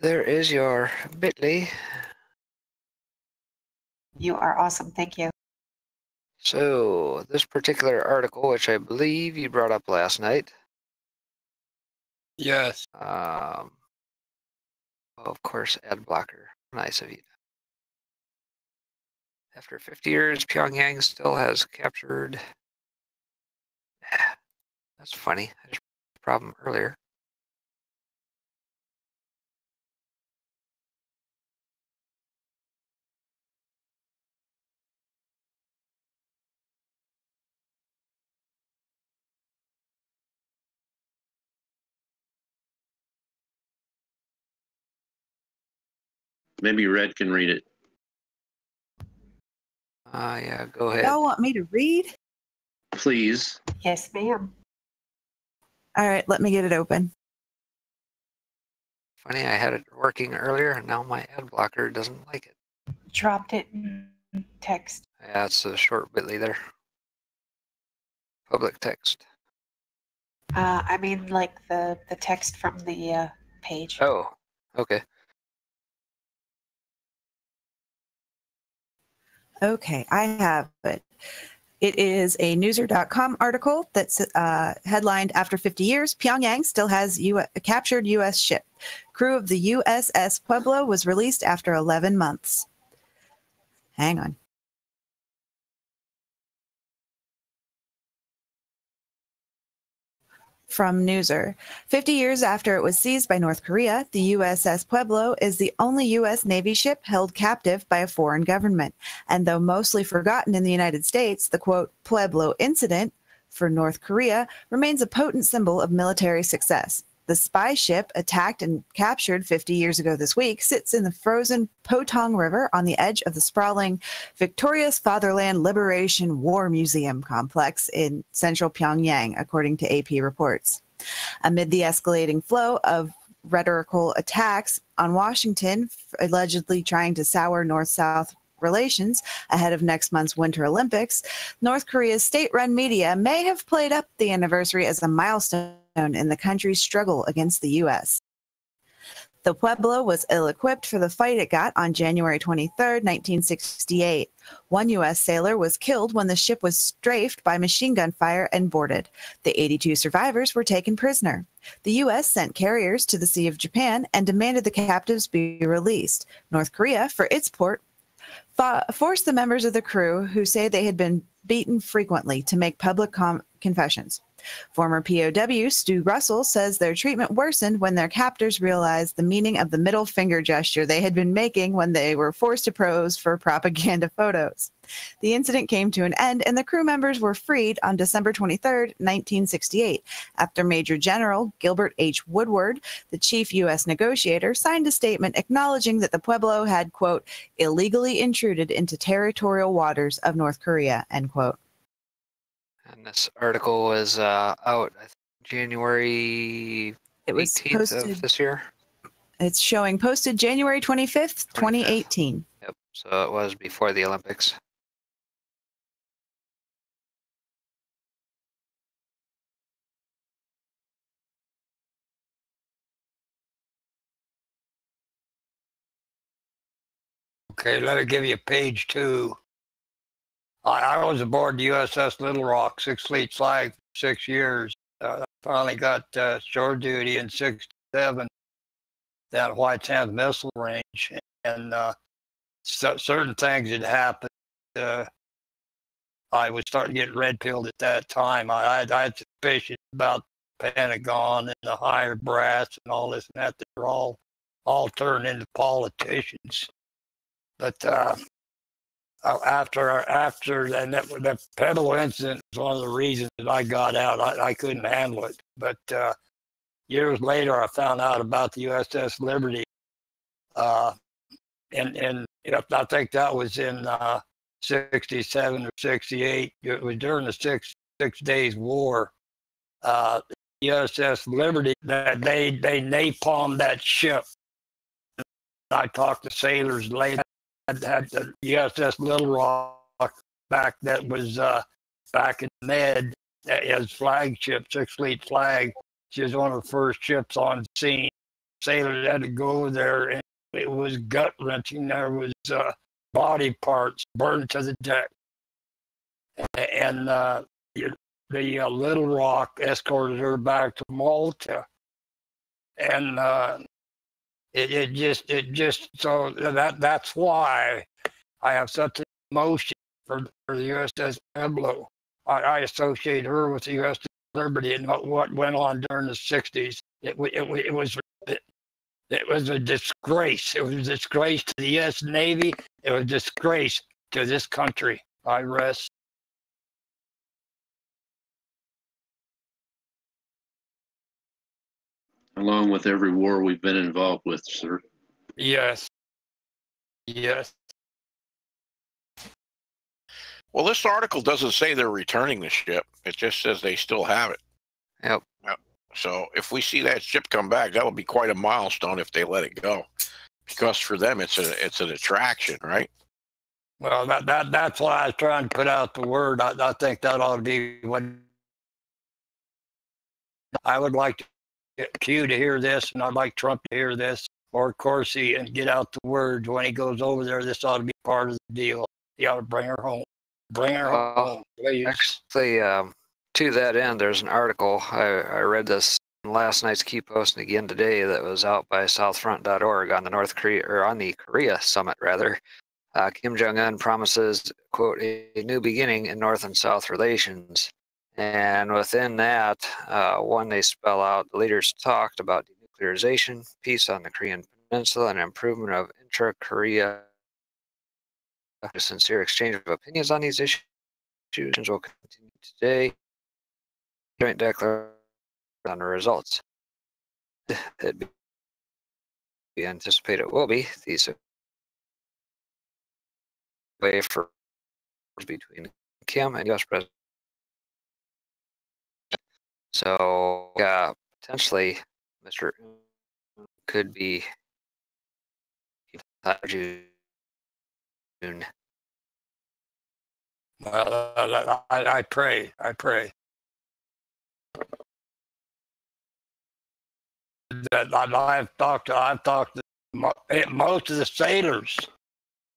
There is your bit.ly. You are awesome. Thank you. So this particular article, which I believe you brought up last night, Yes. of course, ad blocker. Nice of you. After 50 years, Pyongyang still has captured. That's funny. I just had a problem earlier. Maybe Red can read it. Yeah, go ahead. Y'all want me to read? Please. Yes, ma'am. All right, let me get it open. Funny, I had it working earlier, and now my ad blocker doesn't like it. Dropped it in text. Yeah, it's a short bitly there. Public text. I mean, like the text from the page. Oh, okay. Okay, I have it. It is a Newser.com article that's headlined, "After 50 years, Pyongyang still has a captured U.S. ship. Crew of the USS Pueblo was released after 11 months." Hang on. From Newser. 50 years after it was seized by North Korea, the USS Pueblo is the only U.S. Navy ship held captive by a foreign government. And though mostly forgotten in the United States, the quote, Pueblo incident for North Korea remains a potent symbol of military success. The spy ship, attacked and captured 50 years ago this week, sits in the frozen Potong River on the edge of the sprawling Victoria's Fatherland Liberation War Museum complex in central Pyongyang, according to AP reports. Amid the escalating flow of rhetorical attacks on Washington, allegedly trying to sour North-South relations ahead of next month's Winter Olympics, North Korea's state-run media may have played up the anniversary as a milestone in the country's struggle against the U.S. The Pueblo was ill-equipped for the fight it got on January 23, 1968. One U.S. sailor was killed when the ship was strafed by machine gun fire and boarded. The 82 survivors were taken prisoner. The U.S. sent carriers to the Sea of Japan and demanded the captives be released. North Korea, for its part, forced the members of the crew, who say they had been beaten frequently, to make public confessions. Former POW Stu Russell says their treatment worsened when their captors realized the meaning of the middle finger gesture they had been making when they were forced to pose for propaganda photos. The incident came to an end, and the crew members were freed on December 23, 1968, after Major General Gilbert H. Woodward, the chief U.S. negotiator, signed a statement acknowledging that the Pueblo had, quote, illegally intruded into territorial waters of North Korea, end quote. And this article was out, I think, January 18th of this year. It's showing posted January 25th, 2018. Yep, so it was before the Olympics. Okay, let me give you page 2. I was aboard the USS Little Rock, 6th Fleet flag, 6 years. I finally got shore duty in 67 down at White Sands Missile Range, and certain things had happened. I was starting to get red-pilled at that time. I had suspicions about the Pentagon and the higher brass and all this and that. They're all turned into politicians. But after and that Pueblo incident was one of the reasons that I got out. I couldn't handle it. But years later, I found out about the USS Liberty, and I think that was in 67 or 68. It was during the Six Days War. USS Liberty, that they napalmed that ship. I talked to sailors later. Had the USS Little Rock back, that was back in Med as flagship, 6th Fleet flag. She was one of the first ships on scene. Sailors had to go there, and it was gut wrenching. There was body parts burned to the deck, and the Little Rock escorted her back to Malta, and it just so that's why I have such an emotion for the USS Pueblo. I associate her with the USS Liberty and what went on during the 60s. It was a disgrace. It was a disgrace to the U.S. Navy. It was a disgrace to this country. I rest. Along with every war we've been involved with, sir. Yes. Yes. Well, this article doesn't say they're returning the ship. It just says they still have it. Yep. So if we see that ship come back, that'll be quite a milestone if they let it go, because for them it's an attraction, right? Well, that's why I was trying to put out the word. I think that ought to be what I would like to get Q to hear this, and I'd like Trump to hear this, or Corsi, and get out the word when he goes over there. This ought to be part of the deal. He ought to bring her home. Bring her home, please. Actually, to that end, there's an article. I read this in last night's Key Post and again today that was out by southfront.org on the North Korea, or on the Korea summit rather. Kim Jong-un promises, quote, a new beginning in North and South relations. And within that, one, they spell out the leaders talked about denuclearization, peace on the Korean Peninsula, and improvement of intra-Korea. A sincere exchange of opinions on these issues will continue today. Joint declaration on the results. It we anticipate it will be these way for between Kim and U.S. President. So, potentially, Mr. could be June. Well, I pray. That I've talked to most of the sailors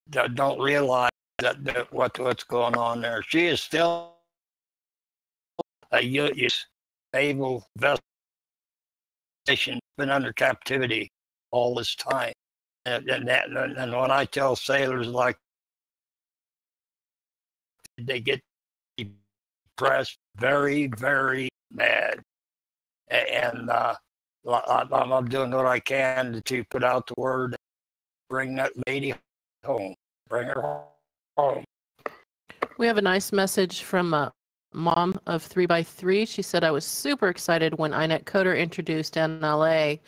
that don't realize that what's going on there. She is still a naval vessel, been under captivity all this time, and when I tell sailors, like, they get depressed, very, very mad, and I'm doing what I can to put out the word, bring that lady home, bring her home. We have a nice message from a mom of 3x3. She said, I was super excited when INET Coder introduced NLA,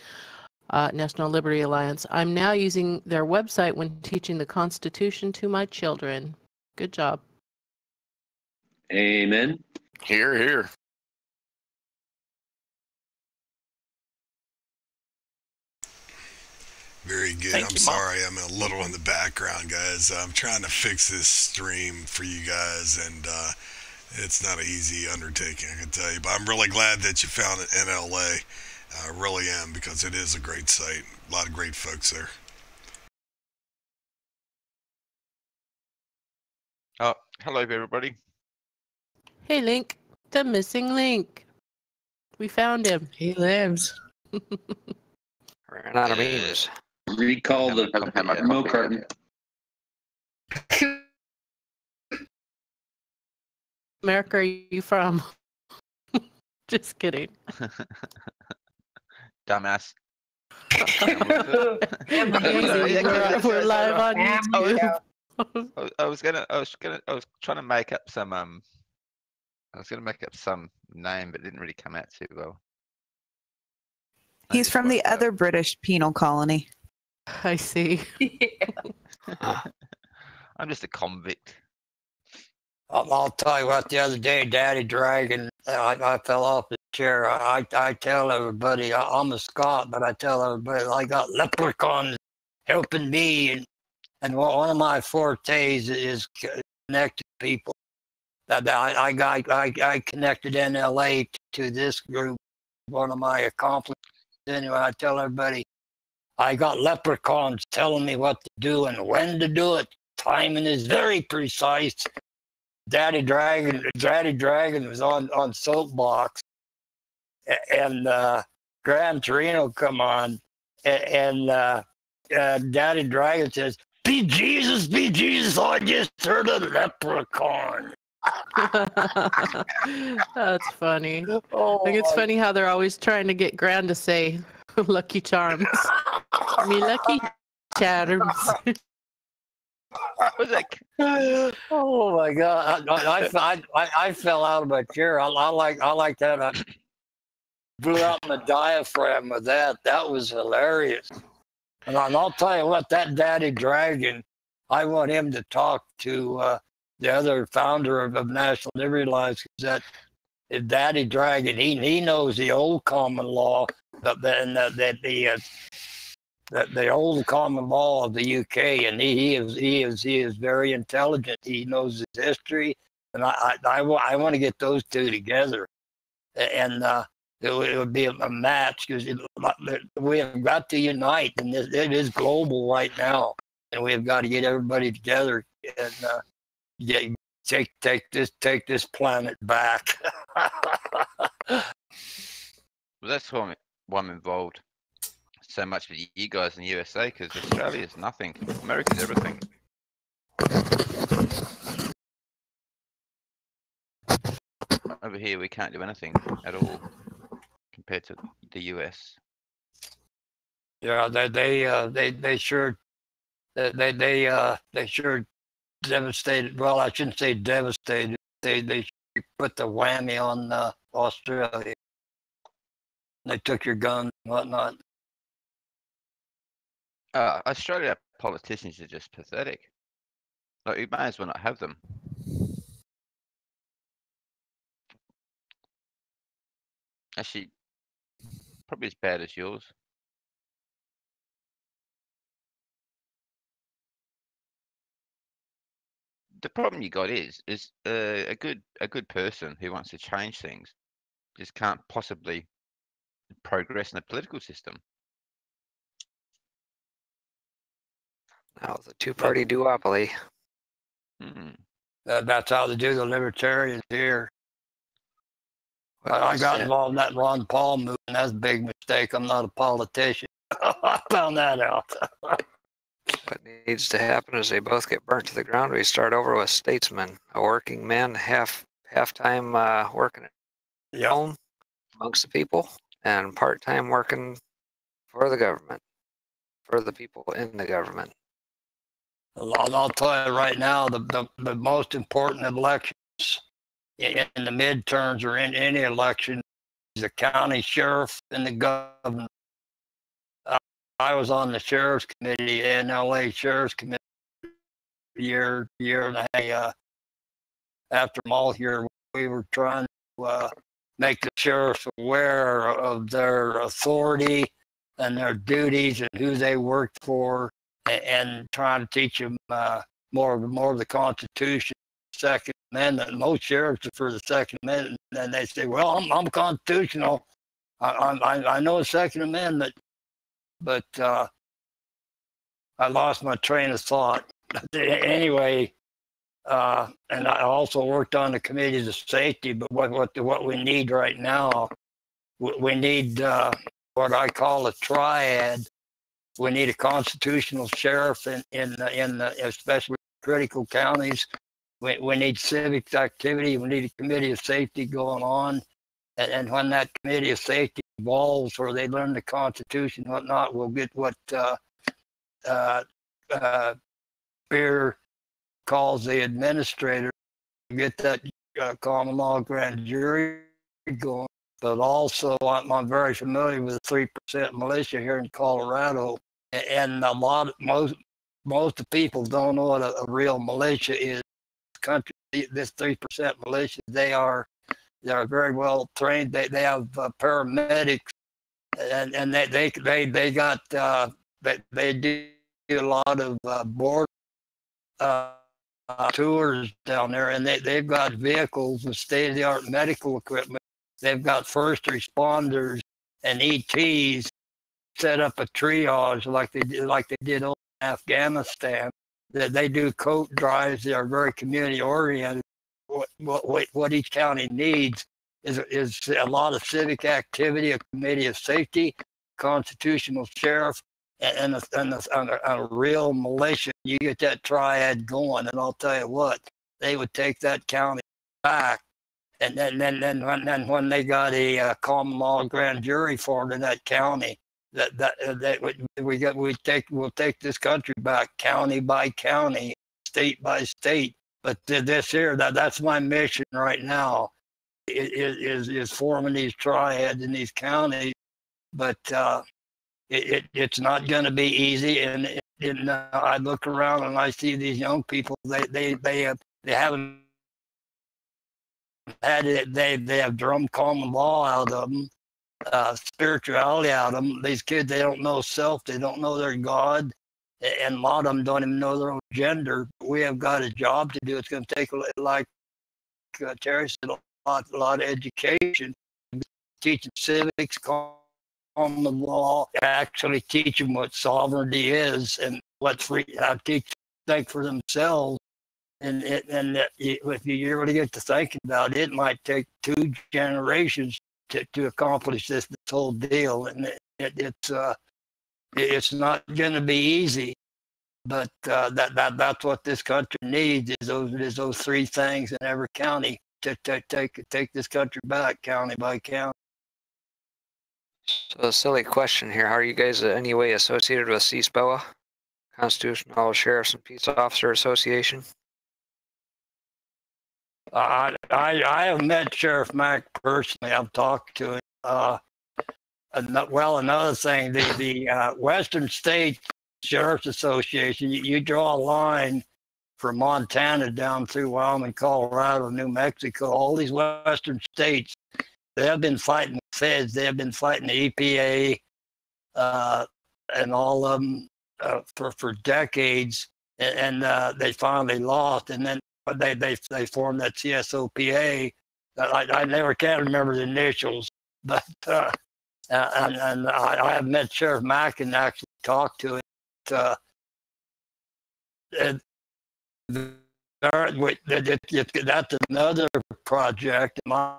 National Liberty Alliance. I'm now using their website when teaching the Constitution to my children. Good job. Amen. Here, here. Very good. I'm sorry, I'm a little in the background, guys. I'm trying to fix this stream for you guys, and it's not an easy undertaking, I can tell you. But I'm really glad that you found it in LA. I really am, because it is a great site. A lot of great folks there. Oh, hello, everybody. Hey, Link. The missing Link. We found him. He lives. Ran out of memes. Recall the milk carton. America, are you from? Just kidding. Dumbass. We're live on YouTube. I was trying to make up some I was gonna make up some name, but it didn't really come out too well. He's from the other British penal colony. I see. I'm just a convict. I'll tell you what, the other day, Daddy Dragon, I fell off the chair. I tell everybody, I'm a Scot, but I tell everybody I got leprechauns helping me, and one of my fortes is connected people. That I connected NLA to this group, one of my accomplishments. Anyway, I tell everybody, I got leprechauns telling me what to do and when to do it. Timing is very precise. Daddy Dragon was on soapbox, and Gran Torino come on, and Daddy Dragon says, be Jesus, I just heard a leprechaun. That's funny. I think it's funny how they're always trying to get Gran to say Lucky Charms. Me Lucky Charms. Oh my God! I fell out of my chair. I like that. I blew out my diaphragm with that. That was hilarious. And I'll tell you what, that Daddy Dragon, I want him to talk to the other founder of National Liberty Alliance, because that Daddy Dragon, he knows the old common law, the old common law of the UK, and he is very intelligent. He knows his history, and I want to get those two together, and it would be a match, because we have got to unite, and it is global right now, and we have got to get everybody together and take this planet back. Well, that's why I'm involved so much with you guys in the USA, because Australia is nothing. America's everything. Over here, we can't do anything at all compared to the US. Yeah, they sure devastated. Well, I shouldn't say devastated. They put the whammy on Australia. They took your guns and whatnot. Australia politicians are just pathetic. Like, you may as well not have them. Actually, probably as bad as yours. The problem you got is a good person who wants to change things just can't possibly progress in the political system. Now the two-party duopoly. That's how they do the libertarians here. I got involved in that Ron Paul movement. That's a big mistake. I'm not a politician. I found that out. What needs to happen is they both get burnt to the ground. We start over with statesmen, a working man, half-time working at home amongst the people, and part-time working for the government, for the people in the government. I'll tell you right now, the most important elections in the midterms or in any election is the county sheriff and the governor. I was on the sheriff's committee, NLA sheriff's committee, year and a half. After them all here, we were trying to make the sheriffs aware of their authority and their duties and who they worked for, and trying to teach them more of the Constitution, Second Amendment. Most sheriffs are for the Second Amendment, and they say, "Well, I'm constitutional. I know the Second Amendment," but I lost my train of thought. Anyway, and I also worked on the committees of safety. But what we need right now, we need what I call a triad. We need a constitutional sheriff in the especially critical counties. We need civic activity. We need a committee of safety going on. And when that committee of safety evolves, or they learn the Constitution and whatnot, we'll get what Beer calls the administrator, get that common law grand jury going. But also, I'm very familiar with the 3% militia here in Colorado, and most of the people don't know what a real militia is. Country, this 3% militia, they're very well trained. They have paramedics, and they got they do a lot of border tours down there, and they've got vehicles and state-of-the-art medical equipment. They've got first responders and ETs set up a triage like they did in Afghanistan. That they do coat drives. They are very community oriented. What each county needs is a lot of civic activity, a committee of safety, constitutional sheriff, and a real militia. You get that triad going, and I'll tell you what, they would take that county back. And then when they got a common law grand jury formed in that county, we'll take this country back county by county, state by state. But that's my mission right now, is forming these triads in these counties. But it's not going to be easy. And I look around and I see these young people. They haven't had it. They have drum common law out of them, spirituality out of them. These kids, they don't know self. They don't know their God. And a lot of them don't even know their own gender. We have got a job to do. It's going to take, like Terry said, a lot of education, teaching civics, common law, actually teach them what sovereignty is and what free, how to teach think for themselves. And if you really get to thinking about it, it might take 2 generations to accomplish this whole deal. And it's not going to be easy, but that's what this country needs is those 3 things in every county to take this country back, county by county. So a silly question here. How are you guys in any way associated with CSPOA, Constitutional Sheriffs and Peace Officer Association? I have met Sheriff Mack personally. I've talked to him. Well, another thing, the Western State Sheriff's Association, you draw a line from Montana down through Wyoming, Colorado, New Mexico, all these Western states, they have been fighting the feds. They have been fighting the EPA and all of them for decades, and they finally lost. And then they formed that CSOPA. I never can remember the initials, but and I have met Sheriff Mack and actually talked to him. That's another project. My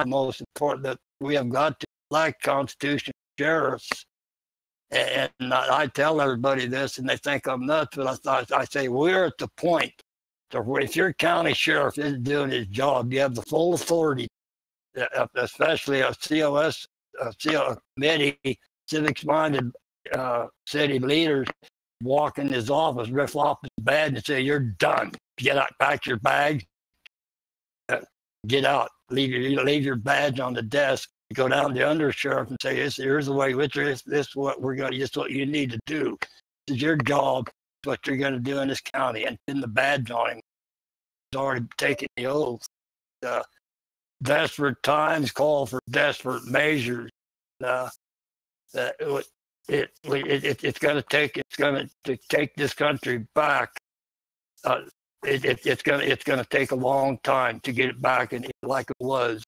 most important that we have got to elect constitutional sheriffs. And I tell everybody this, and they think I'm nuts, but I say we're at the point. So if your county sheriff isn't doing his job, you have the full authority, especially a COS committee, civics-minded city leaders walk in his office, riff off his badge, and say, "You're done. Get out, pack your bags, get out. Leave your badge on the desk. Go down to the undersheriff and say, here's the way. This is what we're going. This is what you need to do. This is your job. It's what you're going to do in this county." And pin the badge on him. He's already taken the oath. Desperate times call for desperate measures. It's going to take this country back. It's going to take a long time to get it back and like it was.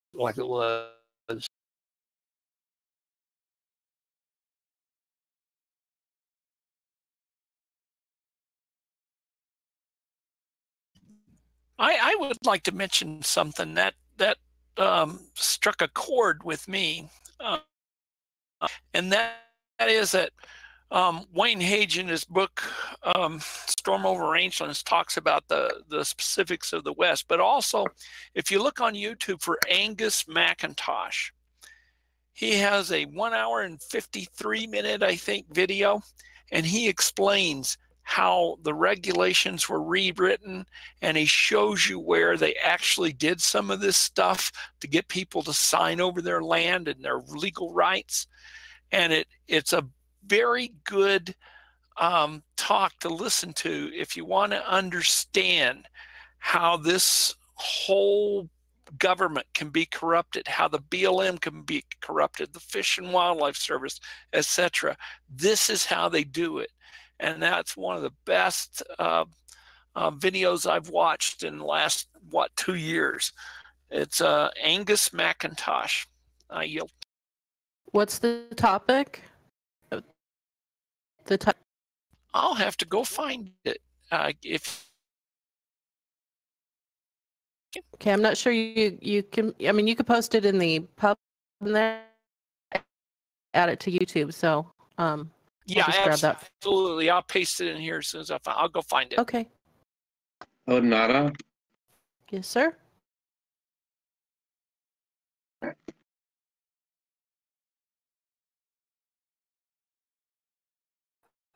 I would like to mention something that struck a chord with me, and that is that Wayne Hage in his book Storm Over Rangelands talks about the specifics of the West, but also if you look on YouTube for Angus McIntosh, he has a 1 hour and 53-minute, I think, video, and he explains how the regulations were rewritten, and he shows you where they actually did some of this stuff to get people to sign over their land and their legal rights. And it's a very good talk to listen to if you want to understand how this whole government can be corrupted, how the BLM can be corrupted, the Fish and Wildlife Service, etc. This is how they do it. And that's one of the best videos I've watched in the last, 2 years. It's Angus McIntosh. I yield. What's the topic? I'll have to go find it. If Okay, I'm not sure you can. I mean, you could post it in the pub and then add it to YouTube. So yeah, just grab that. Absolutely. I'll paste it in here as soon as I'll go find it. Okay. Oh, Nada. Yes, sir. I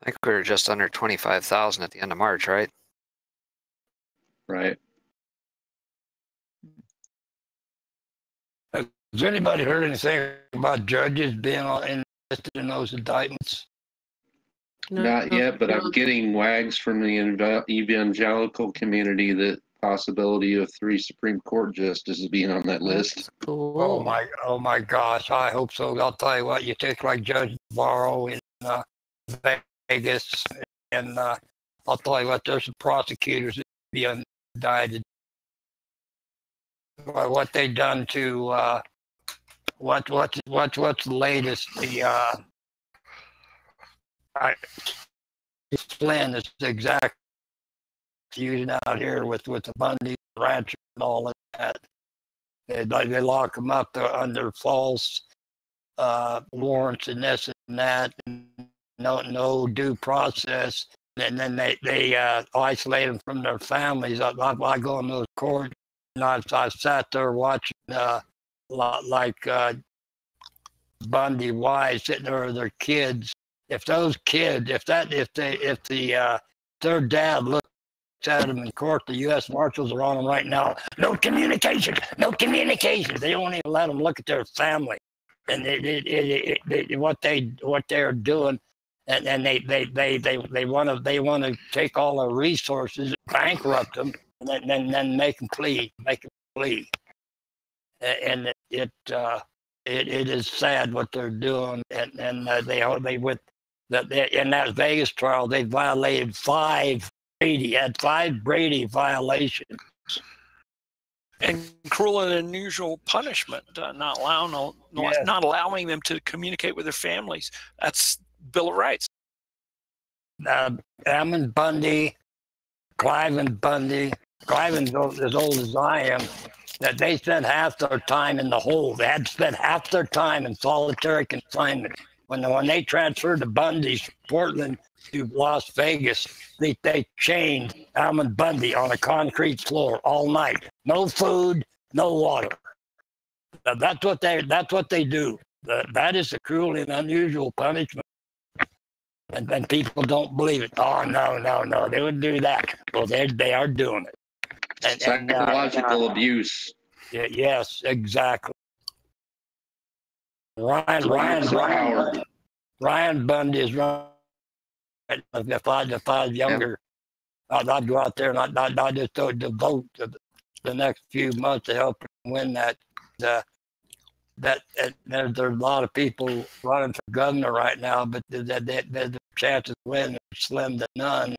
think we were just under 25,000 at the end of March, right? Right. Has anybody heard anything about judges being in listed in those indictments? Not yet, but I'm getting wags from the evangelical community that possibility of 3 Supreme Court justices being on that list. That's cool. Oh my gosh! I hope so. I'll tell you what. You take like Judge Navarro in Vegas, and I'll tell you what. There's some prosecutors that be indicted. What they done to what's the latest? Flynn is exact using out here with the Bundy rancher and all of that. They lock them up under false warrants and this and that, and no due process. And then they isolate them from their families. I go in those courts, and I've sat there watching like Bundy wives sitting there with their kids. If those kids, if their dad looks at them in court, the U.S. Marshals are on them right now. No communication. They don't even let them look at their family, and what they're doing, and they want to take all their resources, bankrupt them, and then make them plea, and it is sad what they're doing, and they with that in that Vegas trial they violated 5 Brady violations. And cruel and unusual punishment, not allowing them to communicate with their families. That's Bill of Rights. Ammon Bundy, Cliven Bundy, Cliven's as old as I am, that they spent half their time in the hole. They had to spend half their time in solitary confinement. When they transferred the Bundys from Portland to Las Vegas, they chained Ammon Bundy on a concrete floor all night. No food, no water. That's what they do. That is a cruel and unusual punishment. And people don't believe it. Oh no, they wouldn't do that. Well, they are doing it. Psychological abuse. Yes, exactly. Ryan Bundy is right. If I was younger, I'd go out there and I'd just devote the next few months to help win that. There's a lot of people running for governor right now, but the chances of winning are slim to none.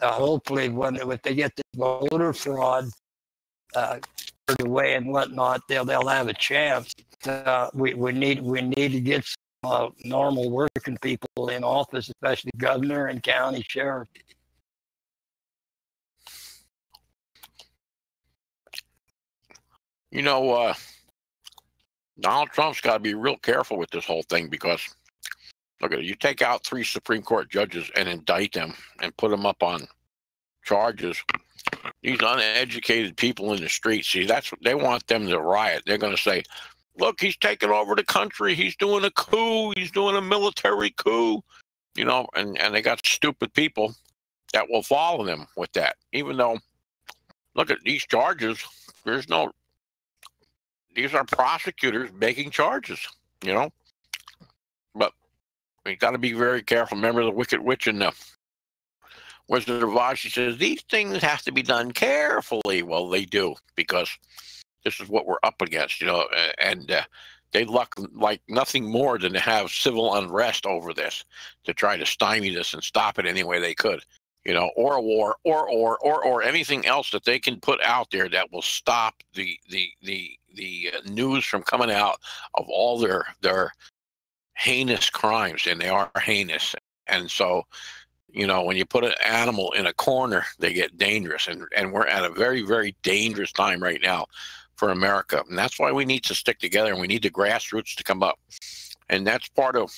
Hopefully, if they get this voter fraud away and whatnot, they'll have a chance. We need to get some normal working people in office, especially governor and county sheriff. You know, Donald Trump's got to be real careful with this whole thing because, look at it, you take out 3 Supreme Court judges and indict them and put them up on charges. These uneducated people in the streets, see, that's what they want them to riot. They're going to say, look, he's taking over the country. He's doing a coup. He's doing a military coup, you know, and they got stupid people that will follow them with that. Even though, look at these charges, these are prosecutors making charges, you know. But we got to be very careful. Remember the Wicked Witch in the Wizard of Oz? She says, these things have to be done carefully. Well, they do, because this is what we're up against, you know, and they like nothing more than to have civil unrest over this, to try to stymie this and stop it any way they could, you know, or a war, or anything else that they can put out there that will stop the news from coming out of all their heinous crimes, and they are heinous. And so, you know, when you put an animal in a corner, they get dangerous, and we're at a very, very dangerous time right now for America. And that's why we need to stick together, and we need the grassroots to come up. And that's part of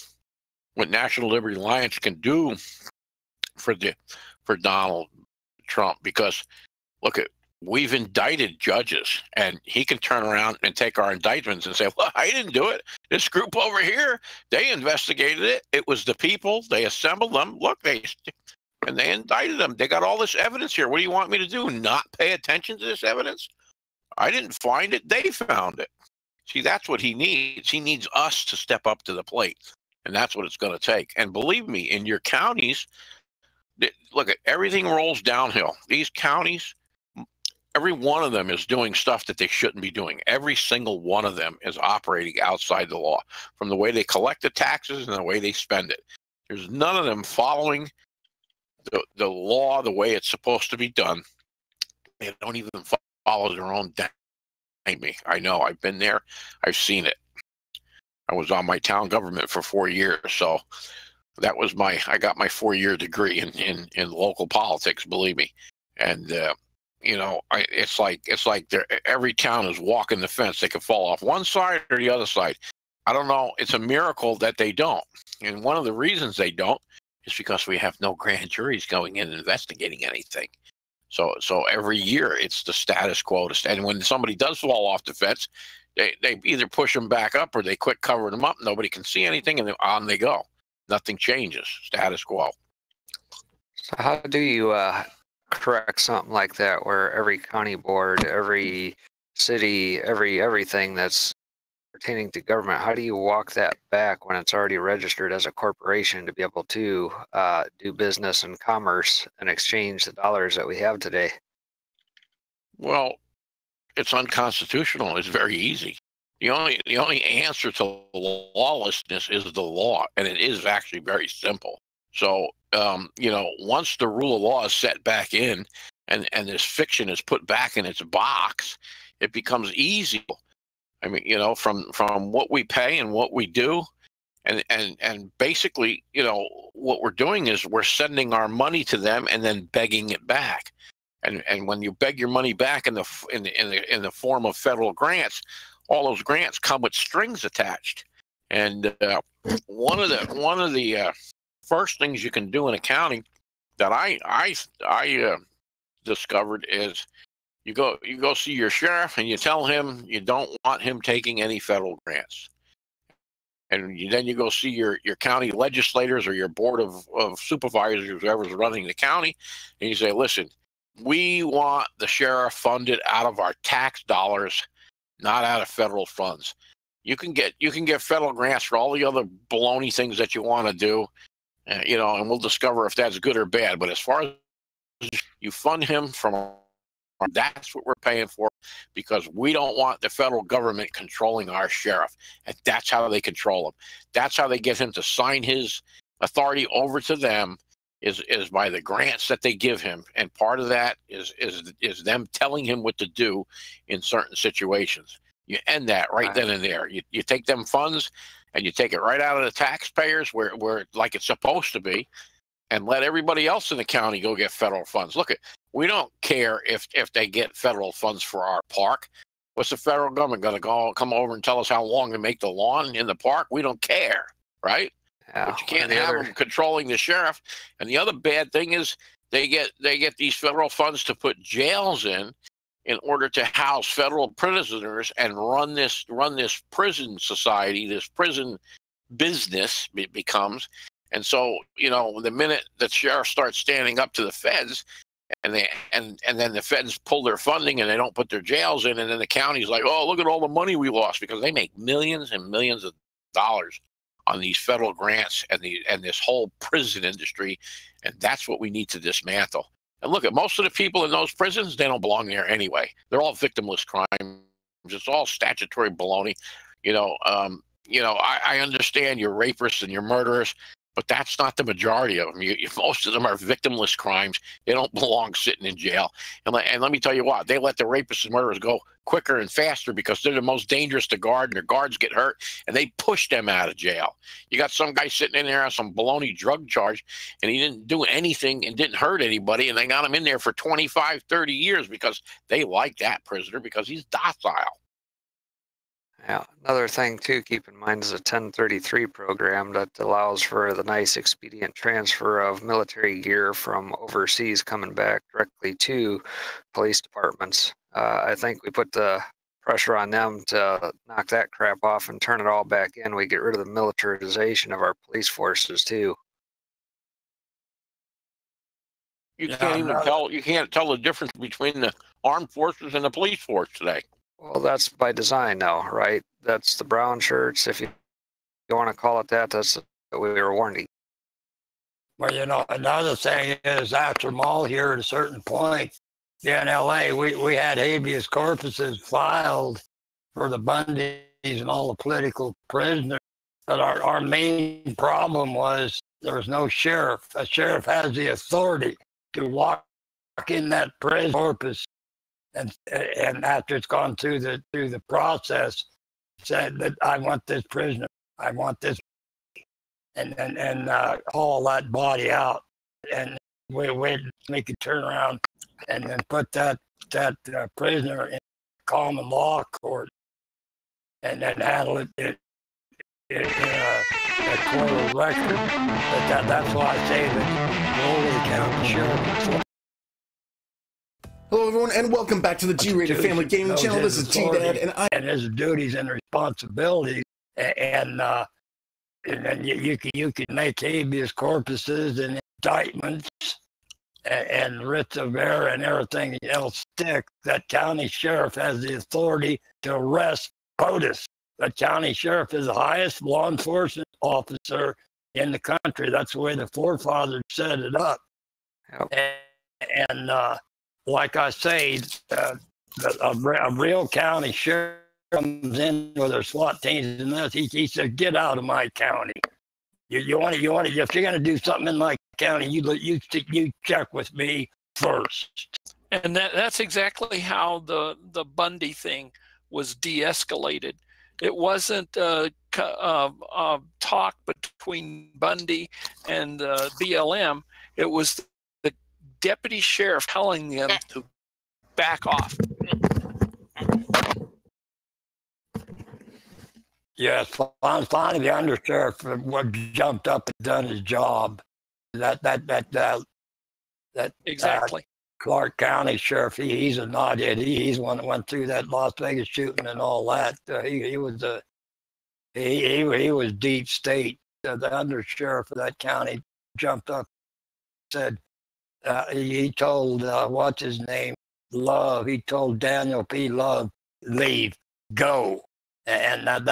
what National Liberty Alliance can do for Donald Trump, because look at, we've indicted judges, and he can turn around and take our indictments and say, well, I didn't do it. This group over here, they investigated it. It was the people. They assembled them. Look, they indicted them. They got all this evidence here. What do you want me to do? Not pay attention to this evidence? I didn't find it. They found it. See, that's what he needs. He needs us to step up to the plate. and that's what it's going to take. And believe me, in your counties, look, at everything rolls downhill. These counties, every one of them is doing stuff that they shouldn't be doing. Every single one of them is operating outside the law, from the way they collect the taxes and the way they spend it. There's none of them following the law the way it's supposed to be done. They don't even follow their own me. I know. I've been there. I've seen it. I was on my town government for 4 years, so that was I got my 4-year degree in local politics. Believe me, and you know, it's like every town is walking the fence. They can fall off one side or the other side. I don't know. It's a miracle that they don't, and one of the reasons they don't is because we have no grand juries going in and investigating anything. So every year it's the status quo. And when somebody does fall off the fence, they either push them back up or they quit covering them up. Nobody can see anything, and on they go. Nothing changes. Status quo. So how do you correct something like that, where every county board, every city, everything that's pertaining to government, how do you walk that back when it's already registered as a corporation to be able to do business and commerce and exchange the dollars that we have today? Well, it's unconstitutional. It's very easy. The only answer to lawlessness is the law, and it is actually very simple. So, you know, once the rule of law is set back in, and this fiction is put back in its box, it becomes easy. I mean, you know, from what we pay and what we do, and basically, you know, what we're doing is we're sending our money to them and then begging it back. And when you beg your money back in the form of federal grants, all those grants come with strings attached. And one of the first things you can do in accounting that I discovered is you go see your sheriff and you tell him you don't want him taking any federal grants. And then you go see your county legislators or your board of supervisors, whoever's running the county, and you say, listen, we want the sheriff funded out of our tax dollars, not out of federal funds. You can get federal grants for all the other baloney things that you want to do, you know, and we'll discover if that's good or bad. But as far as you fund him from, that's what we're paying for, because we don't want the federal government controlling our sheriff. And that's how they control him. That's how they get him to sign his authority over to them, is by the grants that they give him. And part of that is them telling him what to do in certain situations. You end that right then and there. You take them funds and you take it right out of the taxpayers where like it's supposed to be, and let everybody else in the county go get federal funds. Look, we don't care if they get federal funds for our park. What's the federal government going to come over and tell us how long to make the lawn in the park? We don't care, right? Yeah, but you can't have them controlling the sheriff. And the other bad thing is they get these federal funds to put jails in order to house federal prisoners and run this prison society, this prison business becomes. And so, you know, the minute the sheriff starts standing up to the feds, and then the feds pull their funding and they don't put their jails in, and then the county's like, oh, look at all the money we lost, because they make millions and millions of dollars on these federal grants and this whole prison industry, and that's what we need to dismantle. And look, at most of the people in those prisons, they don't belong there anyway. They're all victimless crimes. It's all statutory baloney. You know, I understand you're rapists and you're murderers, but that's not the majority of them. Most of them are victimless crimes. They don't belong sitting in jail. And let me tell you what, they let the rapists and murderers go quicker and faster because they're the most dangerous to guard, and their guards get hurt, and they push them out of jail. You got some guy sitting in there on some baloney drug charge, and he didn't do anything and didn't hurt anybody, and they got him in there for 25, 30 years because they like that prisoner because he's docile. Yeah, another thing too, keep in mind, is a 1033 program that allows for the nice expedient transfer of military gear from overseas coming back directly to police departments. I think we put the pressure on them to knock that crap off and turn it all back in. We get rid of the militarization of our police forces too. You can't tell the difference between the armed forces and the police force today. Well, that's by design now, right? That's the brown shirts, if you want to call it that. That's but we were warned. Well, you know, another thing is after them all here at a certain point, yeah, in LA, we had habeas corpuses filed for the Bundys and all the political prisoners. But our main problem was there was no sheriff. A sheriff has the authority to walk in that prison corpus, and after it's gone through the process, said that I want this prisoner, I want this, and haul that body out, and we make a turnaround, and then put that prisoner in common law court, and then handle it in a court of record. But that's why I say that the only county sheriff. Hello, everyone, and welcome back to the G-Rated Family Gaming Channel. This is G-Dad, and his duties and responsibilities, and then you can make habeas corpuses and indictments and writs of error and everything else stick. That county sheriff has the authority to arrest POTUS. The county sheriff is the highest law enforcement officer in the country. That's the way the forefathers set it up. Yep. And like I say, a real county sheriff comes in with their SWAT teams and this. He said, "Get out of my county. You want to. If you're going to do something in my county, you check with me first." And that's exactly how the Bundy thing was de-escalated. It wasn't talk between Bundy and BLM. It was the deputy sheriff telling them to back off. Yes, finally the undersheriff jumped up and done his job. That exactly. Clark County sheriff, he's a knothead. He's one that went through that Las Vegas shooting and all that. He was deep state. The undersheriff of that county jumped up, said he told what's his name, Love. He told Daniel P. Love, leave, go. And that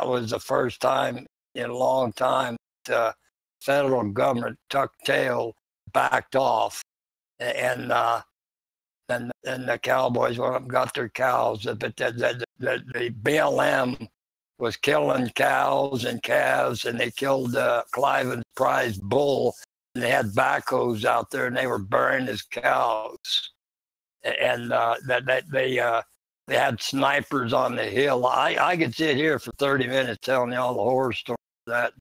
was the first time in a long time the federal government tucked tail, backed off, and then the cowboys went up and got their cows. But the BLM was killing cows and calves, and they killed Cliven's prize bull, and they had backhoes out there, and they were burying his cows, and they had snipers on the hill. I could sit here for 30 minutes telling you all the horror stories that